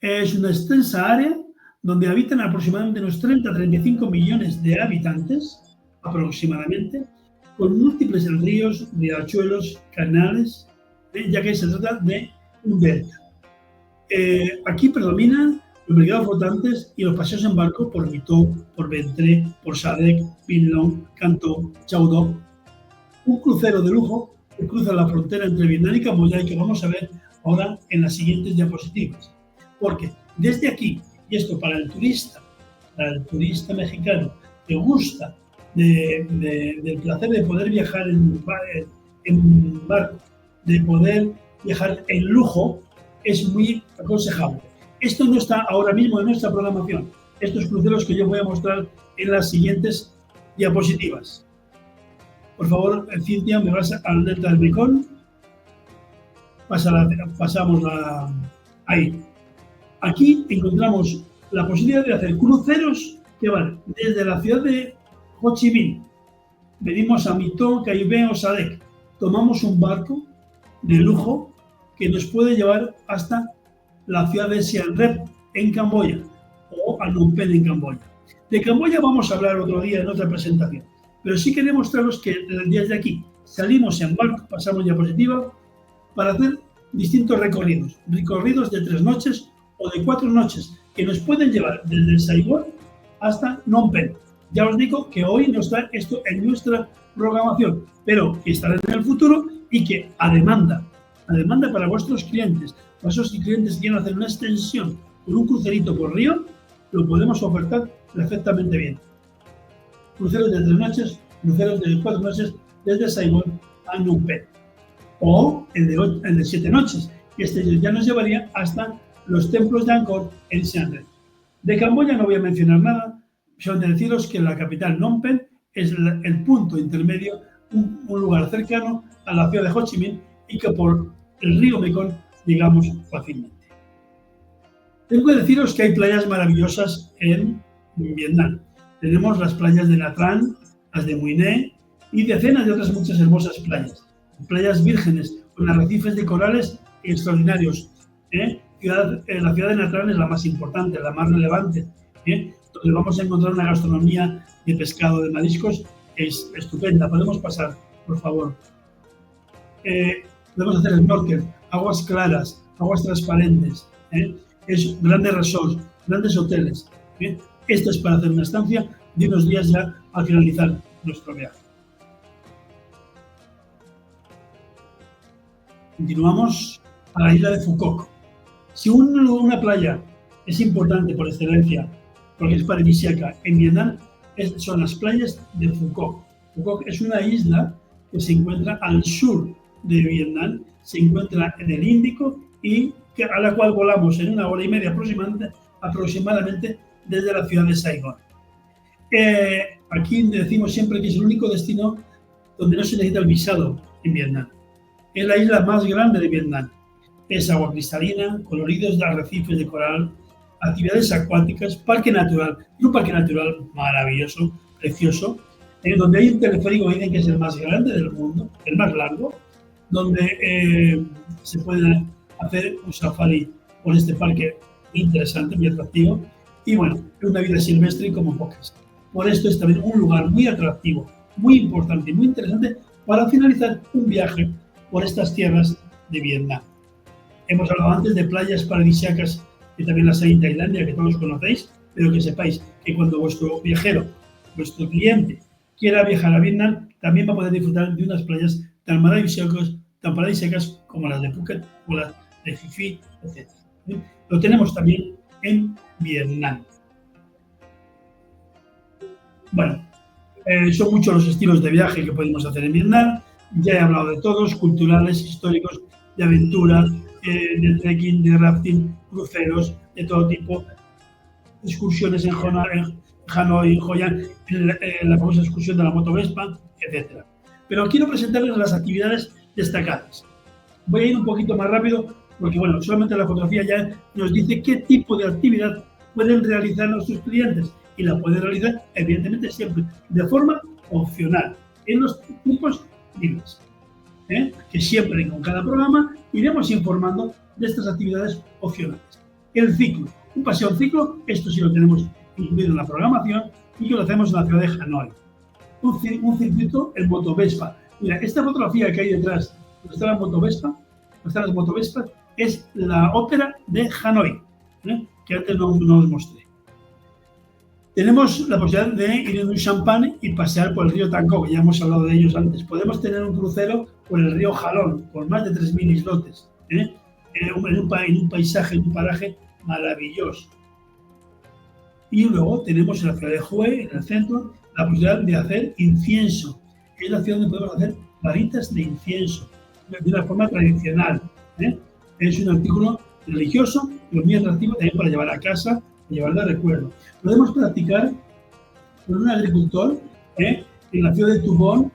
Es una extensa área donde habitan aproximadamente unos 30-35 millones de habitantes, aproximadamente, con múltiples ríos, riachuelos, canales, ya que se trata de un delta. Aquí predominan los mercados flotantes y los paseos en barco por My To, por Bến Tre, por Sa Đéc, Pin Long, Can Tho, Châu Đốc. Un crucero de lujo que cruza la frontera entre Vietnam y Camboya y que vamos a ver ahora en las siguientes diapositivas. Porque desde aquí, y esto para el turista mexicano que gusta del placer de poder viajar en barco, de poder viajar en lujo, es muy aconsejable. Esto no está ahora mismo en nuestra programación. Estos cruceros que yo voy a mostrar en las siguientes diapositivas. Por favor, Cintia, me vas al delta del Mekong. Pasamos ahí. Aquí encontramos la posibilidad de hacer cruceros que van desde la ciudad de Ho Chi Minh. Venimos a My To, Cai Bén o Sa Đéc. Tomamos un barco de lujo que nos puede llevar hasta la ciudad de Siem Reap en Camboya o a Phnom Penh en Camboya. De Camboya vamos a hablar otro día en otra presentación, pero sí quería mostraros que desde aquí salimos en barco, pasamos diapositiva, para hacer distintos recorridos de 3 noches o de 4 noches, que nos pueden llevar desde Saigón hasta Phnom Penh. Ya os digo que hoy no está esto en nuestra programación, pero que estará en el futuro y que a demanda la demanda para vuestros clientes, para esos clientes que quieren hacer una extensión con un crucerito por río, lo podemos ofertar perfectamente bien. Cruceros de 3 noches, cruceros de 4 noches desde Saigón a Phnom Penh. O el de 7 noches, que ya nos llevaría hasta los templos de Angkor en Siem Reap. De Camboya no voy a mencionar nada, solo deciros que la capital Phnom Penh es el punto intermedio, un lugar cercano a la ciudad de Ho Chi Minh y que por el río Mekong llegamos fácilmente. Tengo que deciros que hay playas maravillosas en Vietnam. Tenemos las playas de Nha Trang, las de Mui Ne y decenas de otras muchas hermosas playas. Playas vírgenes con arrecifes de corales extraordinarios. La ciudad de Nha Trang es la más importante, la más relevante, donde vamos a encontrar una gastronomía de pescado, de mariscos, es estupenda. Podemos pasar, por favor. Podemos hacer snorkel, aguas claras, aguas transparentes, es grandes resorts, grandes hoteles. Esto es para hacer una estancia de unos días ya al finalizar nuestro viaje. Continuamos a la isla de Phu Quoc. Si una playa es importante por excelencia, porque es paradisíaca en Vietnam, son las playas de Phu Quoc. Phu Quoc es una isla que se encuentra al sur de Vietnam, se encuentra en el Índico y a la cual volamos en 1 hora y media aproximadamente desde la ciudad de Saigón. Aquí decimos siempre que es el único destino donde no se necesita el visado en Vietnam. Es la isla más grande de Vietnam. Es agua cristalina, coloridos de arrecifes de coral, actividades acuáticas, parque natural. Un parque natural maravilloso, precioso, donde hay un teleférico que dicen que es el más grande del mundo, el más largo, donde se puede hacer un safari por este parque interesante, muy atractivo, y bueno, una vida silvestre como pocas. Por esto es también un lugar muy atractivo, muy importante y muy interesante para finalizar un viaje por estas tierras de Vietnam. Hemos hablado antes de playas paradisíacas, que también las hay en Tailandia, que todos conocéis, pero que sepáis que cuando vuestro viajero, vuestro cliente, quiera viajar a Vietnam, también va a poder disfrutar de unas playas tan paradisíacas como las de Phuket o las de Phi Phi, etc. Lo tenemos también en Vietnam. Bueno, son muchos los estilos de viaje que podemos hacer en Vietnam. Ya he hablado de todos, culturales, históricos, de aventura, de trekking, de rafting, cruceros, de todo tipo, excursiones en Hanoi, en Hoi An, la famosa excursión de la moto Vespa, etc. Pero quiero presentarles las actividades destacadas. Voy a ir un poquito más rápido porque, bueno, solamente la fotografía ya nos dice qué tipo de actividad pueden realizar nuestros clientes y la pueden realizar, evidentemente, siempre de forma opcional, en los tiempos libres. Que siempre con cada programa iremos informando de estas actividades opcionales. El ciclo, un paseo en ciclo, esto sí lo tenemos incluido en la programación y que lo hacemos en la ciudad de Hanoi. Un circuito en moto Vespa. Mira, esta fotografía que hay detrás, donde está la moto Vespa, donde están las moto Vespa, es la ópera de Hanoi, que antes no os mostré. Tenemos la posibilidad de ir en un champán y pasear por el río Tanco, que ya hemos hablado de ellos antes. Podemos tener un crucero por el río Jalón, con más de 3.000 islotes, en un paisaje, en un paraje maravilloso. Y luego tenemos en la ciudad de Hue, en el centro, la posibilidad de hacer incienso. Es la ciudad donde podemos hacer varitas de incienso, de una forma tradicional. Es un artículo religioso, pero muy atractivo también para llevar a casa, llevar de recuerdo. Podemos practicar con un agricultor en la ciudad de Tubón,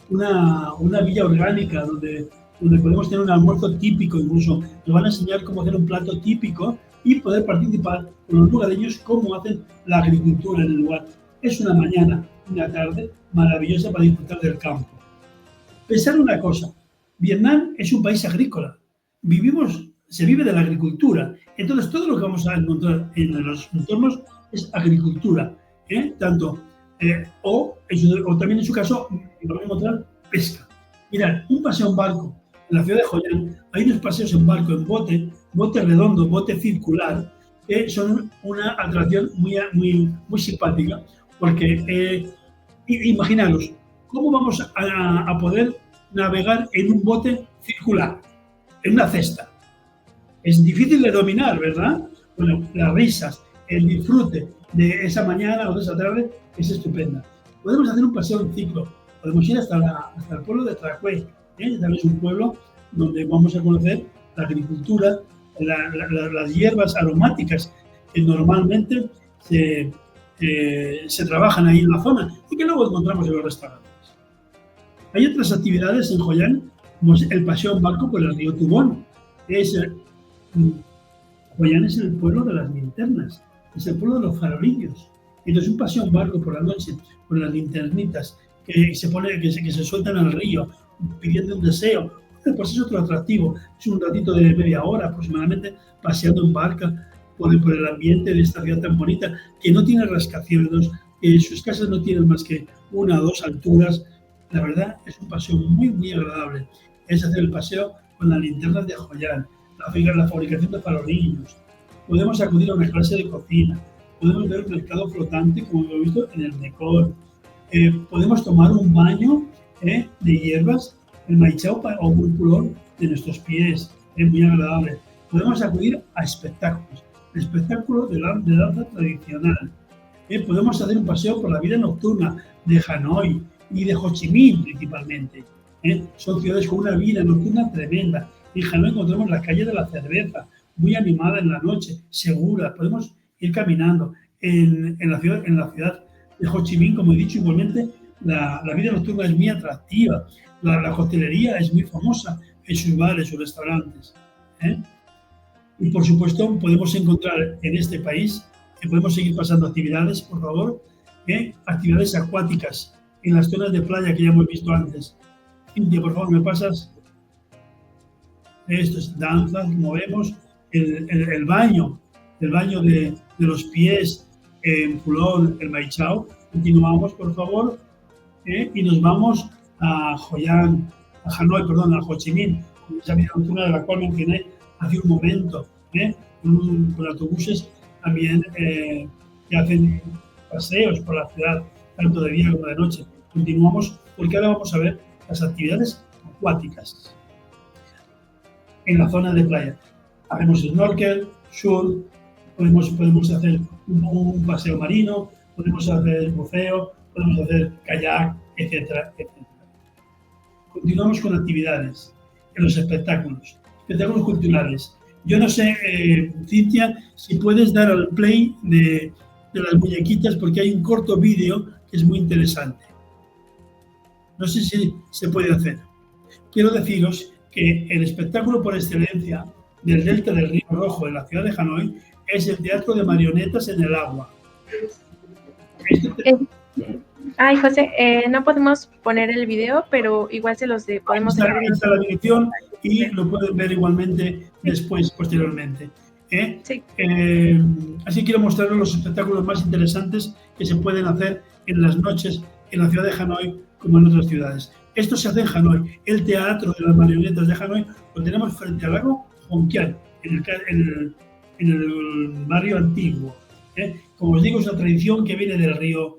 una villa orgánica donde podemos tener un almuerzo típico, incluso nos van a enseñar cómo hacer un plato típico y poder participar con los lugareños cómo hacen la agricultura en el lugar. Es una mañana, una tarde maravillosa para disfrutar del campo. Pensar una cosa, Vietnam es un país agrícola, se vive de la agricultura, entonces todo lo que vamos a encontrar en los entornos es agricultura, o también en su caso vamos a encontrar pesca. Mirad, un paseo en barco en la ciudad de Hoi An, hay unos paseos en barco, en bote redondo, bote circular, que son una atracción muy simpática, porque imaginaros, ¿cómo vamos a poder navegar en un bote circular? en una cesta. Es difícil de dominar, ¿verdad? Bueno, las risas, el disfrute de esa mañana o de esa tarde es estupenda. Podemos hacer un paseo en ciclo, podemos ir hasta el pueblo de Tracué, también es un pueblo donde vamos a conocer la agricultura, las hierbas aromáticas que normalmente se trabajan ahí en la zona y que luego encontramos en los restaurantes. Hay otras actividades en Joyán, como el paseo en barco por el río Tubón. Joyán es el pueblo de las linternas, es el pueblo de los farolillos. Entonces un paseo en barco por la noche, con las linternitas que se sueltan al río, pidiendo un deseo, pues es otro atractivo. Es un ratito de media hora aproximadamente paseando en barca por el ambiente de esta ciudad tan bonita, que no tiene rascacielos, que sus casas no tienen más que 1 o 2 alturas. La verdad es un paseo muy, muy agradable. Es hacer el paseo con las linternas de Joyán, la fabricación de farolillos. Podemos acudir a una clase de cocina, podemos ver un mercado flotante, como hemos visto en el Mekong. Podemos tomar un baño de hierbas, el maichao o pulpulón de nuestros pies, es muy agradable. Podemos acudir a espectáculos, espectáculos de danza tradicional. Podemos hacer un paseo por la vida nocturna de Hanoi y de Ho Chi Minh principalmente. Son ciudades con una vida nocturna tremenda. En Hanoi encontramos la calle de la cerveza, muy animada en la noche, segura. Podemos ir caminando. En la ciudad de Ho Chi Minh, como he dicho, igualmente la vida nocturna es muy atractiva. La hostelería es muy famosa en sus bares, sus restaurantes. Y por supuesto podemos encontrar en este país, que podemos seguir pasando actividades, por favor, actividades acuáticas en las zonas de playa que ya hemos visto antes. Cintia, por favor, ¿me pasas? Esto es danza, como vemos, el baño de los pies en Pulón, el Maichao. Continuamos, por favor, y nos vamos a Joyán, a Hanoi, perdón, a Ho Chi Minh, con esa vida nocturna de la cual mencioné hace un momento, con autobuses también que hacen paseos por la ciudad, tanto de día como de noche. Continuamos porque ahora vamos a ver las actividades acuáticas en la zona de playa. Hacemos snorkel, surf, podemos hacer un paseo marino, podemos hacer buceo, podemos hacer kayak, etcétera, etcétera. Continuamos con actividades en los espectáculos culturales. Yo no sé, Cintia, si puedes dar al play de las muñequitas, porque hay un corto vídeo que es muy interesante. No sé si se puede hacer. Quiero deciros que el espectáculo por excelencia del delta del Río Rojo en la ciudad de Hanoi es el teatro de marionetas en el agua. Ay, José, no podemos poner el video, pero igual se los podemos dejar. Ahí está la dirección y lo pueden ver igualmente después, posteriormente. Sí. Así quiero mostraros los espectáculos más interesantes que se pueden hacer en las noches en la ciudad de Hanoi como en otras ciudades. Esto se hace en Hanoi. El teatro de las marionetas de Hanoi lo tenemos frente al lago Hongkiang, en el barrio antiguo. Como os digo, es una tradición que viene del río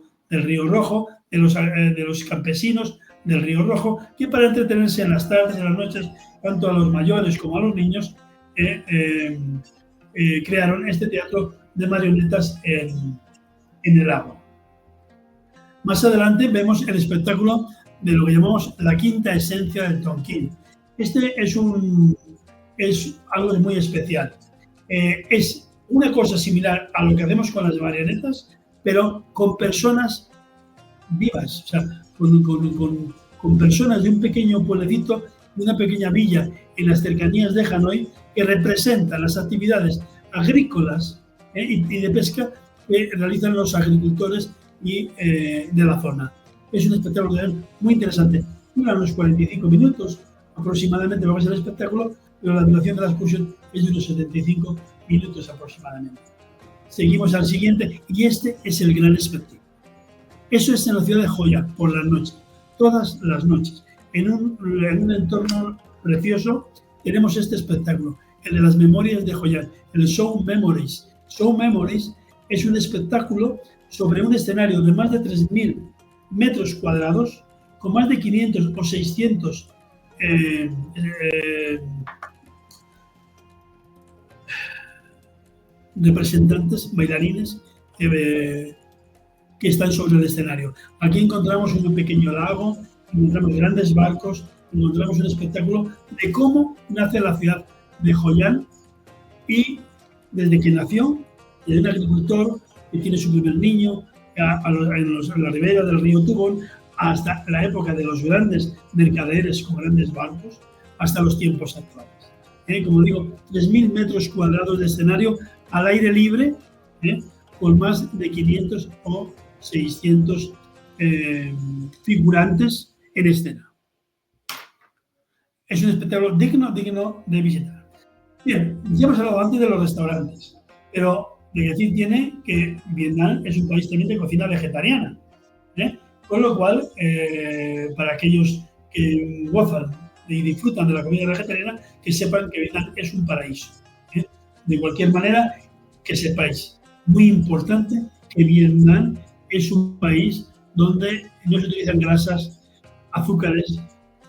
Rojo, de los campesinos del Río Rojo, que para entretenerse en las tardes, en las noches, tanto a los mayores como a los niños, crearon este teatro de marionetas en el agua. Más adelante vemos el espectáculo de lo que llamamos la quinta esencia del Tonkin. Este es algo muy especial. Es una cosa similar a lo que hacemos con las marionetas, pero con personas vivas, o sea, con personas de un pequeño pueblecito, de una pequeña villa en las cercanías de Hanoi, que representan las actividades agrícolas y de pesca que realizan los agricultores de la zona. Es un espectáculo muy interesante. Dura unos 45 minutos aproximadamente, va a ser el espectáculo, pero la duración de la excursión es de unos 75 minutos aproximadamente. Seguimos al siguiente, y este es el gran espectáculo. Eso es en la ciudad de Joya, por las noches, todas las noches. En un entorno precioso tenemos este espectáculo, el de las memorias de Joya, el Show Memories. Show Memories es un espectáculo sobre un escenario de más de 3.000 metros cuadrados, con más de 500 o 600 representantes, bailarines, que están sobre el escenario. Aquí encontramos un pequeño lago, encontramos grandes barcos, encontramos un espectáculo de cómo nace la ciudad de Joyán, y desde que nació, desde un agricultor que tiene su primer niño en la ribera del río Tubón, hasta la época de los grandes mercaderes con grandes barcos, hasta los tiempos actuales. Como digo, 3.000 metros cuadrados de escenario al aire libre, con más de 500 o 600 figurantes en escena. Es un espectáculo digno de visitar. Bien, ya hemos hablado antes de los restaurantes, pero de decir tiene que Vietnam es un país también de cocina vegetariana, con lo cual, para aquellos que gozan y disfrutan de la comida vegetariana, que sepan que Vietnam es un paraíso. De cualquier manera, que sepáis, muy importante, que Vietnam es un país donde no se utilizan grasas, azúcares,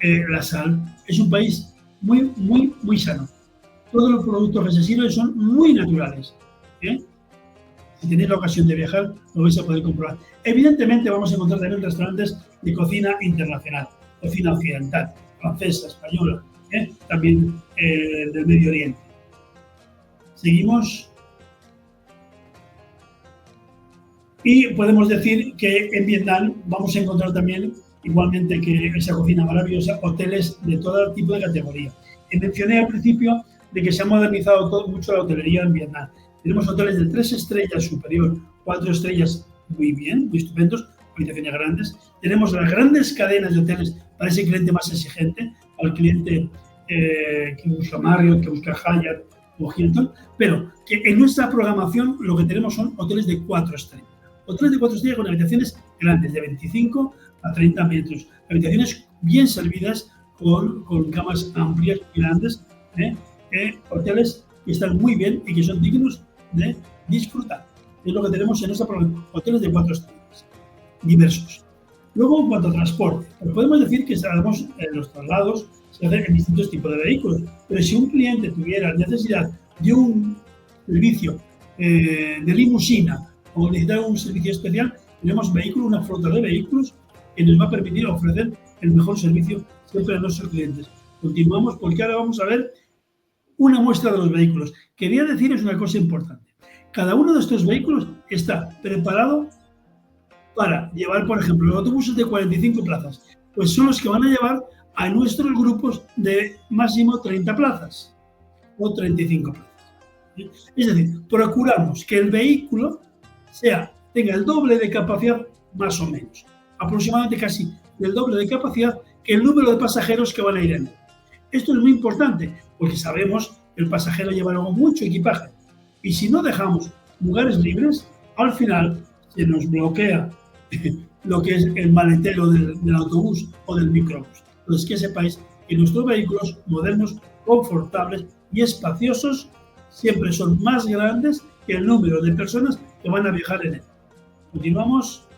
la sal. Es un país muy, muy, muy sano. Todos los productos que se sirven son muy naturales. Si tenéis la ocasión de viajar, lo vais a poder comprobar. Evidentemente vamos a encontrar también restaurantes de cocina internacional, cocina occidental, francesa, española, también del Medio Oriente. Seguimos. Y podemos decir que en Vietnam vamos a encontrar también, igualmente que esa cocina maravillosa, hoteles de todo tipo de categoría. Mencioné al principio de que se ha modernizado mucho la hotelería en Vietnam. Tenemos hoteles de 3 estrellas superior, 4 estrellas muy bien, muy estupendos, habitaciones grandes. Tenemos las grandes cadenas de hoteles para ese cliente más exigente, al cliente que busca Marriott, que busca Hyatt o Hilton, pero que en nuestra programación lo que tenemos son hoteles de 4 estrellas. Hoteles de 4 estrellas con habitaciones grandes, de 25 a 30 metros. Habitaciones bien servidas con camas amplias y grandes. Hoteles que están muy bien y que son dignos de disfrutar. Es lo que tenemos en nuestra programación. Hoteles de 4 estrellas, diversos. Luego, en cuanto a transporte, pues podemos decir que sabemos los traslados se hacen en distintos tipos de vehículos. Pero si un cliente tuviera necesidad de un servicio de limusina o necesitar un servicio especial, tenemos vehículos, una flota de vehículos que nos va a permitir ofrecer el mejor servicio siempre a nuestros clientes. Continuamos porque ahora vamos a ver una muestra de los vehículos. Quería deciros una cosa importante. Cada uno de estos vehículos está preparado para llevar, por ejemplo, los autobuses de 45 plazas. Pues son los que van a llevar a nuestros grupos de máximo 30 plazas o 35 plazas. Es decir, procuramos que el vehículo tenga el doble de capacidad más o menos. Aproximadamente casi el doble de capacidad que el número de pasajeros que van a ir en él. Esto es muy importante porque sabemos que el pasajero lleva luego mucho equipaje y si no dejamos lugares libres, al final se nos bloquea lo que es el maletero del autobús o del microbús. Entonces, que sepáis que nuestros vehículos modernos, confortables y espaciosos siempre son más grandes que el número de personas que van a viajar en él. Continuamos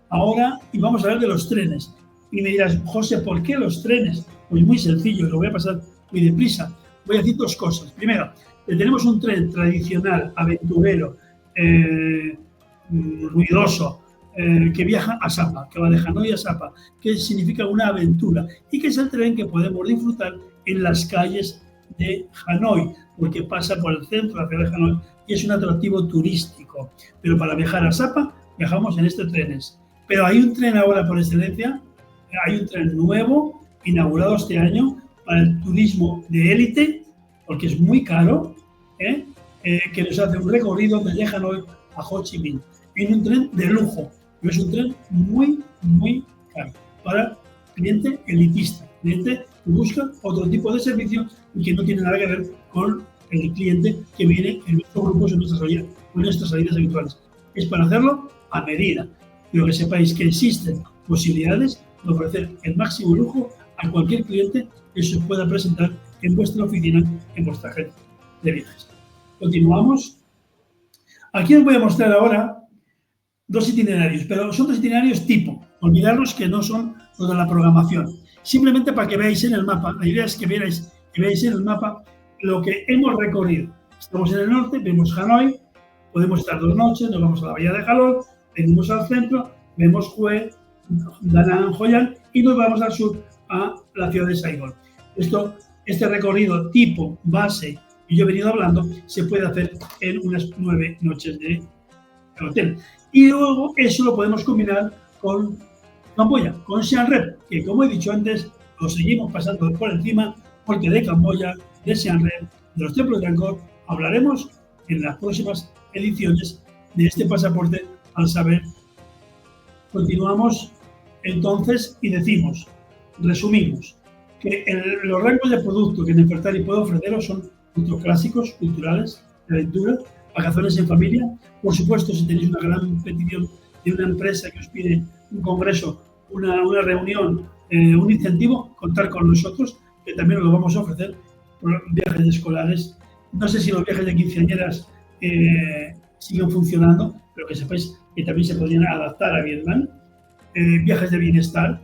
ahora y vamos a hablar de los trenes. Y me dirás, José, ¿por qué los trenes? Pues muy sencillo, lo voy a pasar muy deprisa. Voy a decir dos cosas. Primero, tenemos un tren tradicional, aventurero, ruidoso, que viaja a Sapa, que va de Hanoi a Sapa, que significa una aventura y que es el tren que podemos disfrutar en las calles de Hanoi, porque pasa por el centro de la ciudad de Hanoi y es un atractivo turístico. Pero para viajar a Sapa, viajamos en este tren. Pero hay un tren ahora por excelencia, hay un tren nuevo, inaugurado este año, para el turismo de élite, porque es muy caro, que nos hace un recorrido desde Hanoi a Ho Chi Minh. En un tren de lujo, pero es un tren muy, muy caro para cliente elitista, cliente que busca otro tipo de servicio y que no tiene nada que ver con el cliente que viene en nuestros grupos, en nuestras salidas habituales. Es para hacerlo a medida. Pero que sepáis que existen posibilidades de ofrecer el máximo lujo a cualquier cliente que se pueda presentar en vuestra oficina, en vuestra agencia de viajes. Continuamos. Aquí os voy a mostrar ahora dos itinerarios, pero son dos itinerarios tipo. Olvidaros que no son los de la programación. Simplemente para que veáis en el mapa, la idea es que veáis en el mapa lo que hemos recorrido. Estamos en el norte, vemos Hanoi, Podemos estar 2 noches, nos vamos a la Bahía de Jalón, venimos al centro, vemos Hue, Da Nang, Hoi An y nos vamos al sur a la ciudad de Saigón. Este recorrido tipo base que yo he venido hablando se puede hacer en unas 9 noches de hotel. Y luego eso lo podemos combinar con Camboya, con Siem Reap, que como he dicho antes, lo seguimos pasando por encima, porque de Camboya, de Siem Reap, de los templos de Angkor, hablaremos en las próximas ediciones de este pasaporte al saber. Continuamos entonces y decimos, resumimos, que los rangos de producto que Nefertari puede ofreceros son productos clásicos, culturales, de aventura, vacaciones en familia. Por supuesto, si tenéis una gran petición de una empresa que os pide un congreso, una reunión, un incentivo, contar con nosotros, que también os lo vamos a ofrecer por viajes escolares. No sé si los viajes de quinceañeras siguen funcionando, pero que sepáis que también se podrían adaptar a Vietnam. Viajes de bienestar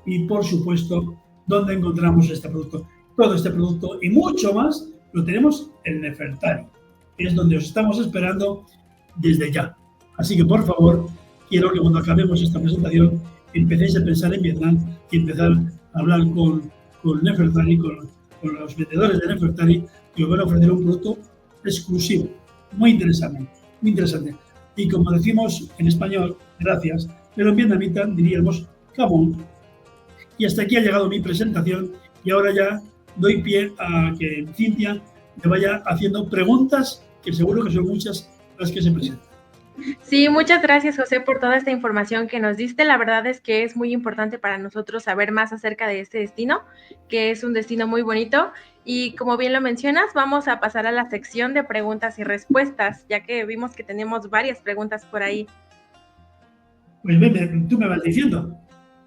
y, por supuesto, ¿dónde encontramos este producto? Todo este producto y mucho más lo tenemos en Nefertari, que es donde os estamos esperando desde ya. Así que, por favor, quiero que cuando acabemos esta presentación empecéis a pensar en Vietnam y empezar a hablar con Nefertari, con los vendedores de Nefertari, que os van a ofrecer un producto exclusivo, muy interesante, muy interesante. Y como decimos en español, gracias, pero en vietnamita diríamos come on. Y hasta aquí ha llegado mi presentación y ahora ya doy pie a que Cintia me vaya haciendo preguntas, que seguro que son muchas las que se presentan. Sí, muchas gracias, José, por toda esta información que nos diste. La verdad es que es muy importante para nosotros saber más acerca de este destino, que es un destino muy bonito. Y como bien lo mencionas, vamos a pasar a la sección de preguntas y respuestas, ya que vimos que tenemos varias preguntas por ahí. Pues ven, tú me vas diciendo.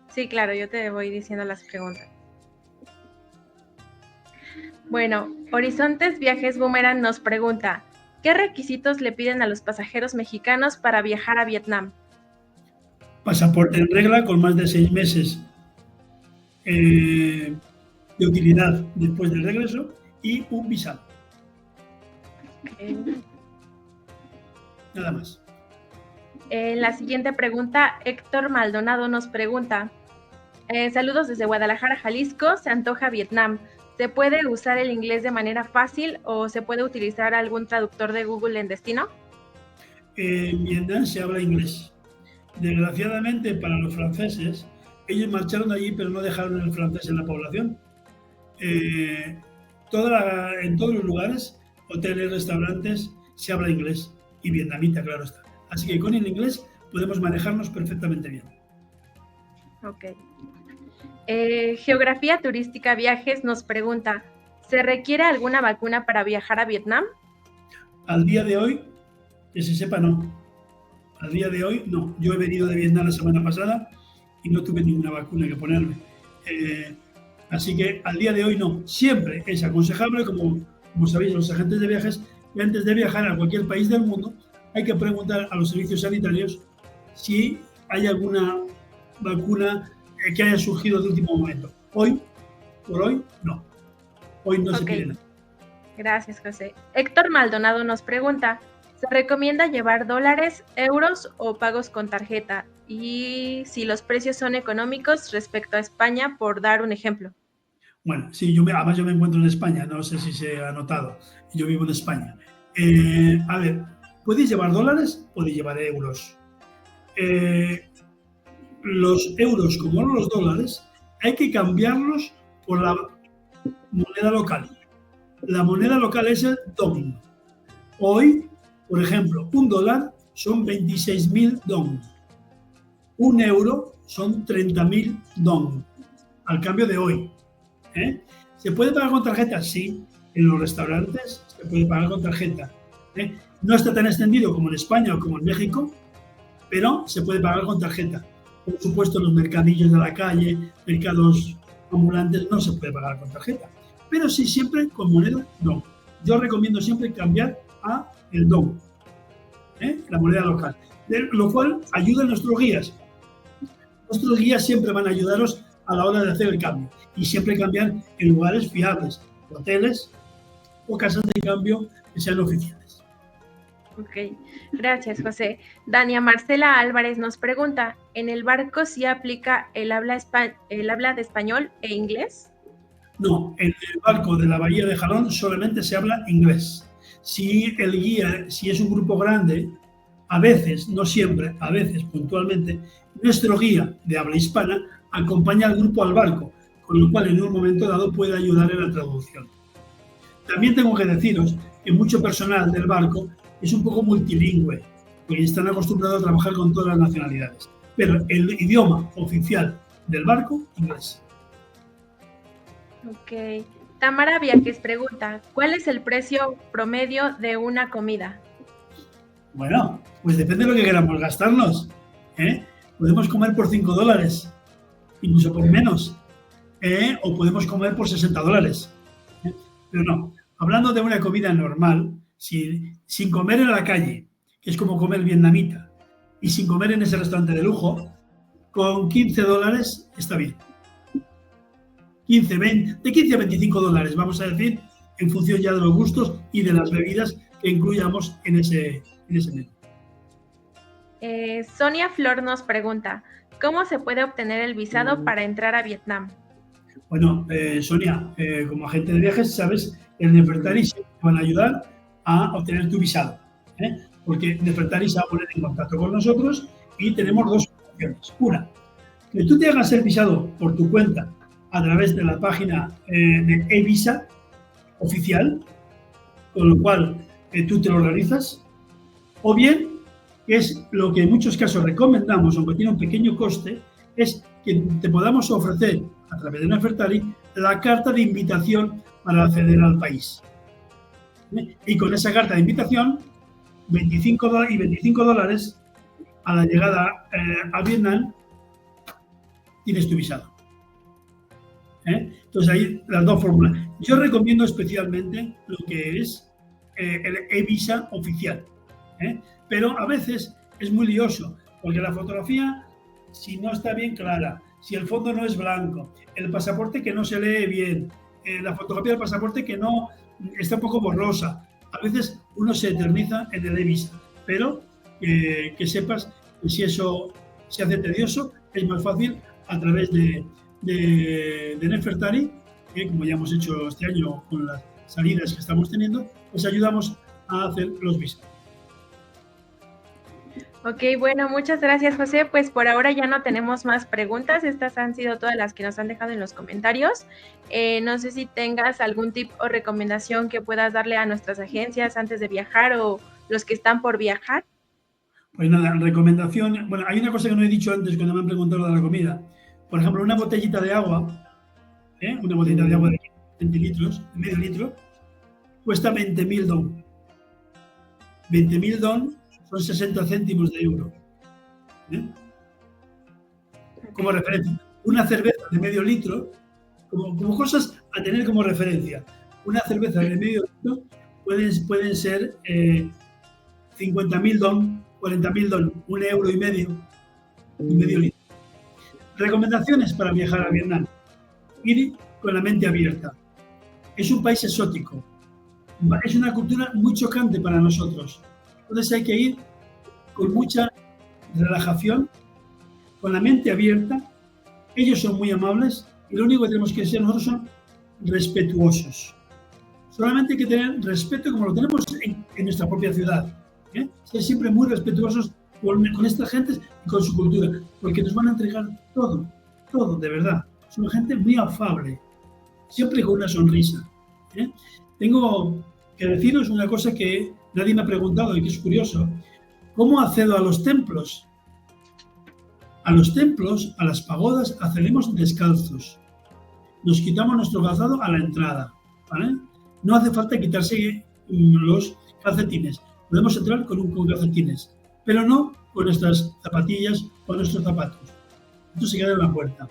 Sí, claro, yo te voy diciendo las preguntas. Bueno, Horizontes Viajes Boomerang nos pregunta, ¿qué requisitos le piden a los pasajeros mexicanos para viajar a Vietnam? Pasaporte en regla con más de 6 meses de utilidad después del regreso y un visado. Okay. Nada más. La siguiente pregunta, Héctor Maldonado nos pregunta, saludos desde Guadalajara, Jalisco, se antoja Vietnam. ¿Se puede usar el inglés de manera fácil o se puede utilizar algún traductor de Google en destino? En Vietnam se habla inglés. Desgraciadamente para los franceses, ellos marcharon allí pero no dejaron el francés en la población. En todos los lugares, hoteles, restaurantes, se habla inglés y vietnamita, claro está. Así que con el inglés podemos manejarnos perfectamente bien. Ok. Geografía Turística Viajes nos pregunta, ¿se requiere alguna vacuna para viajar a Vietnam? Al día de hoy, que se sepa, no. Al día de hoy, no. Yo he venido de Vietnam la semana pasada y no tuve ninguna vacuna que ponerme. Así que al día de hoy, no. Siempre es aconsejable, como sabéis, los agentes de viajes, que antes de viajar a cualquier país del mundo, hay que preguntar a los servicios sanitarios si hay alguna vacuna que haya surgido de último momento. Por hoy, no. Hoy no se pide nada. Gracias, José. Héctor Maldonado nos pregunta, ¿se recomienda llevar dólares, euros o pagos con tarjeta? Y si los precios son económicos respecto a España, por dar un ejemplo. Bueno, sí, además yo me encuentro en España, no sé si se ha notado, yo vivo en España. A ver, ¿podéis llevar dólares? Podéis llevar euros. Los euros, como no los dólares, hay que cambiarlos por la moneda local. La moneda local es el dong. Hoy, por ejemplo, un dólar son 26.000 dong. Un euro son 30.000 dong. Al cambio de hoy. ¿Se puede pagar con tarjeta? Sí. En los restaurantes se puede pagar con tarjeta. No está tan extendido como en España o como en México, pero se puede pagar con tarjeta. Por supuesto, en los mercadillos de la calle, mercados ambulantes, no se puede pagar con tarjeta. Pero sí siempre con moneda dong. Yo recomiendo siempre cambiar a el dong, la moneda local. Lo cual ayuda a nuestros guías. Nuestros guías siempre van a ayudaros a la hora de hacer el cambio. Y siempre cambiar en lugares fiables, hoteles o casas de cambio que sean oficiales. Ok, gracias, José. Dania Marcela Álvarez nos pregunta, ¿en el barco sí aplica el habla de español e inglés? No, en el barco de la Bahía de Jalón solamente se habla inglés. Si el guía, si es un grupo grande, a veces, no siempre, a veces puntualmente, nuestro guía de habla hispana acompaña al grupo al barco, con lo cual en un momento dado puede ayudar en la traducción. También tengo que deciros que mucho personal del barco es un poco multilingüe, porque están acostumbrados a trabajar con todas las nacionalidades. Pero el idioma oficial del barco, inglés. Ok. Tamara Viajes pregunta, ¿cuál es el precio promedio de una comida? Bueno, pues depende de lo que queramos gastarnos. ¿Eh? Podemos comer por $5, incluso por menos. O podemos comer por $60. Pero no, hablando de una comida normal, sin comer en la calle, que es como comer vietnamita, y sin comer en ese restaurante de lujo, con $15 está bien. 15, 20, de 15 a $25, vamos a decir, en función ya de los gustos y de las bebidas que incluyamos en ese menú. Sonia Flor nos pregunta, ¿cómo se puede obtener el visado para entrar a Vietnam? Bueno, Sonia, como agente de viajes, sabes, en Nefertari te van a ayudar a obtener tu visado, porque Nefertari se va a poner en contacto con nosotros y tenemos dos opciones. Una, que tú te hagas el visado por tu cuenta a través de la página de eVisa oficial, con lo cual tú te lo realizas, o bien, que es lo que en muchos casos recomendamos, aunque tiene un pequeño coste, es que te podamos ofrecer a través de Nefertari la carta de invitación para acceder al país. Y con esa carta de invitación, $25 a la llegada a Vietnam, tienes tu visado. Entonces ahí las dos fórmulas. Yo recomiendo especialmente lo que es el eVisa oficial, pero a veces es muy lioso, porque la fotografía, si no está bien clara, si el fondo no es blanco, el pasaporte que no se lee bien, la fotografía del pasaporte que no está un poco borrosa, a veces uno se eterniza en el eVisa, pero que sepas que si eso se hace tedioso, es más fácil a través de Nefertari, que como ya hemos hecho este año con las salidas que estamos teniendo, pues ayudamos a hacer los visados. Ok, bueno, muchas gracias, José. Pues por ahora ya no tenemos más preguntas. Estas han sido todas las que nos han dejado en los comentarios. No sé si tengas algún tip o recomendación que puedas darle a nuestras agencias antes de viajar o los que están por viajar. Pues nada, recomendación. Bueno, hay una cosa que no he dicho antes cuando me han preguntado de la comida. Por ejemplo, una botellita de agua, una botellita de agua de 20 litros, medio litro, cuesta 20.000 dong. 20.000 dong son 60 céntimos de euro. Como referencia. Una cerveza de medio litro, como cosas a tener como referencia. Una cerveza de medio litro pueden ser 50.000 dong, 40.000 dong, €1,5 y medio litro. Recomendaciones para viajar a Vietnam. Ir con la mente abierta. Es un país exótico. Es una cultura muy chocante para nosotros. Entonces hay que ir con mucha relajación, con la mente abierta. Ellos son muy amables y lo único que tenemos que ser nosotros son respetuosos. Solamente hay que tener respeto como lo tenemos en nuestra propia ciudad. Ser siempre muy respetuosos con estas gentes y con su cultura, porque nos van a entregar todo, de verdad. Son gente muy afable, siempre con una sonrisa. Tengo que deciros una cosa que nadie me ha preguntado y que es curioso. ¿Cómo accedo a los templos? A los templos, a las pagodas, accedemos descalzos. Nos quitamos nuestro calzado a la entrada, ¿vale? No hace falta quitarse los calcetines. Podemos entrar con calcetines, pero no con nuestras zapatillas o nuestros zapatos. Esto se queda en la puerta.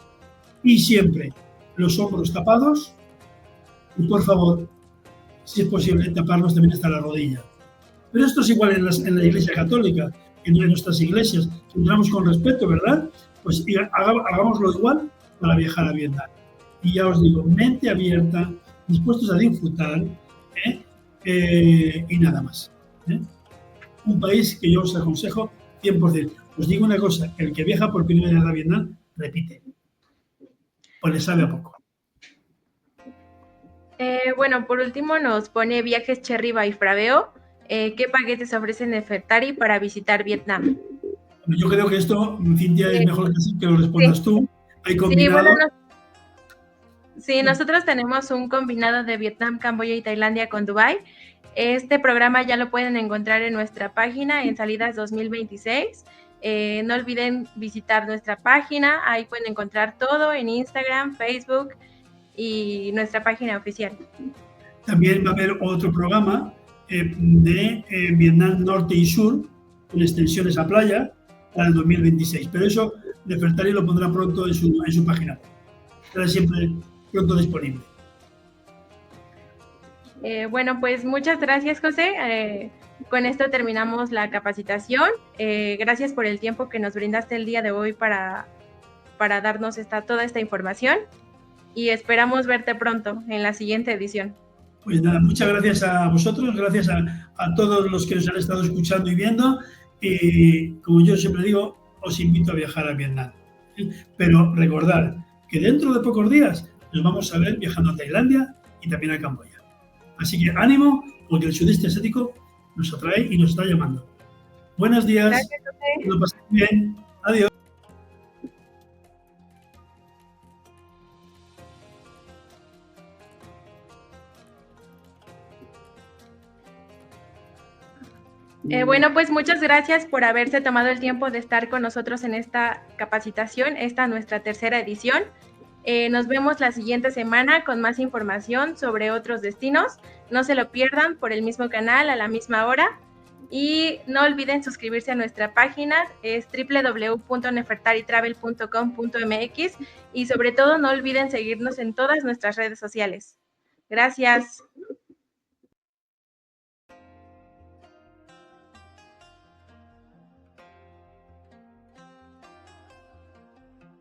Y siempre los hombros tapados y, por favor, si es posible, taparnos también hasta la rodilla. Pero esto es igual en la Iglesia Católica, en nuestras iglesias, que entramos con respeto, ¿verdad? Pues hagámoslo igual para viajar a Vietnam. Y ya os digo, mente abierta, dispuestos a disfrutar, y nada más. un país que yo os aconsejo 100%. Os digo una cosa, el que viaja por primera vez a Vietnam, repite, pues le sabe a poco. Bueno, por último nos pone Viajes Cherry by Fraveo. ¿Qué paquetes ofrecen Nefertari para visitar Vietnam? Yo creo que esto, Cintia, es mejor que lo respondas sí. tú. Hay Sí, combinado. bueno, sí, nosotros tenemos un combinado de Vietnam, Camboya y Tailandia con Dubái. Este programa ya lo pueden encontrar en nuestra página en Salidas 2026. No olviden visitar nuestra página, ahí pueden encontrar todo en Instagram, Facebook y nuestra página oficial. También va a haber otro programa de Vietnam Norte y Sur, con extensiones a playa, para el 2026. Pero eso Nefertari lo pondrá pronto en su página. Estará siempre pronto disponible. Bueno, pues muchas gracias, José. Con esto terminamos la capacitación. Gracias por el tiempo que nos brindaste el día de hoy para darnos toda esta información y esperamos verte pronto en la siguiente edición. Pues nada, muchas gracias a vosotros, gracias a todos los que nos han estado escuchando y viendo. Y como yo siempre digo, os invito a viajar a Vietnam. Pero recordad que dentro de pocos días nos vamos a ver viajando a Tailandia y también a Camboya. Así que ánimo, porque el sudeste asiático nos atrae y nos está llamando. Buenos días. Gracias, José. Que lo paséis bien. Adiós. Bueno, pues muchas gracias por haberse tomado el tiempo de estar con nosotros en esta capacitación, esta nuestra tercera edición. Nos vemos la siguiente semana con más información sobre otros destinos. No se lo pierdan por el mismo canal a la misma hora. Y no olviden suscribirse a nuestra página, es www.nefertaritravel.com.mx y sobre todo no olviden seguirnos en todas nuestras redes sociales. Gracias.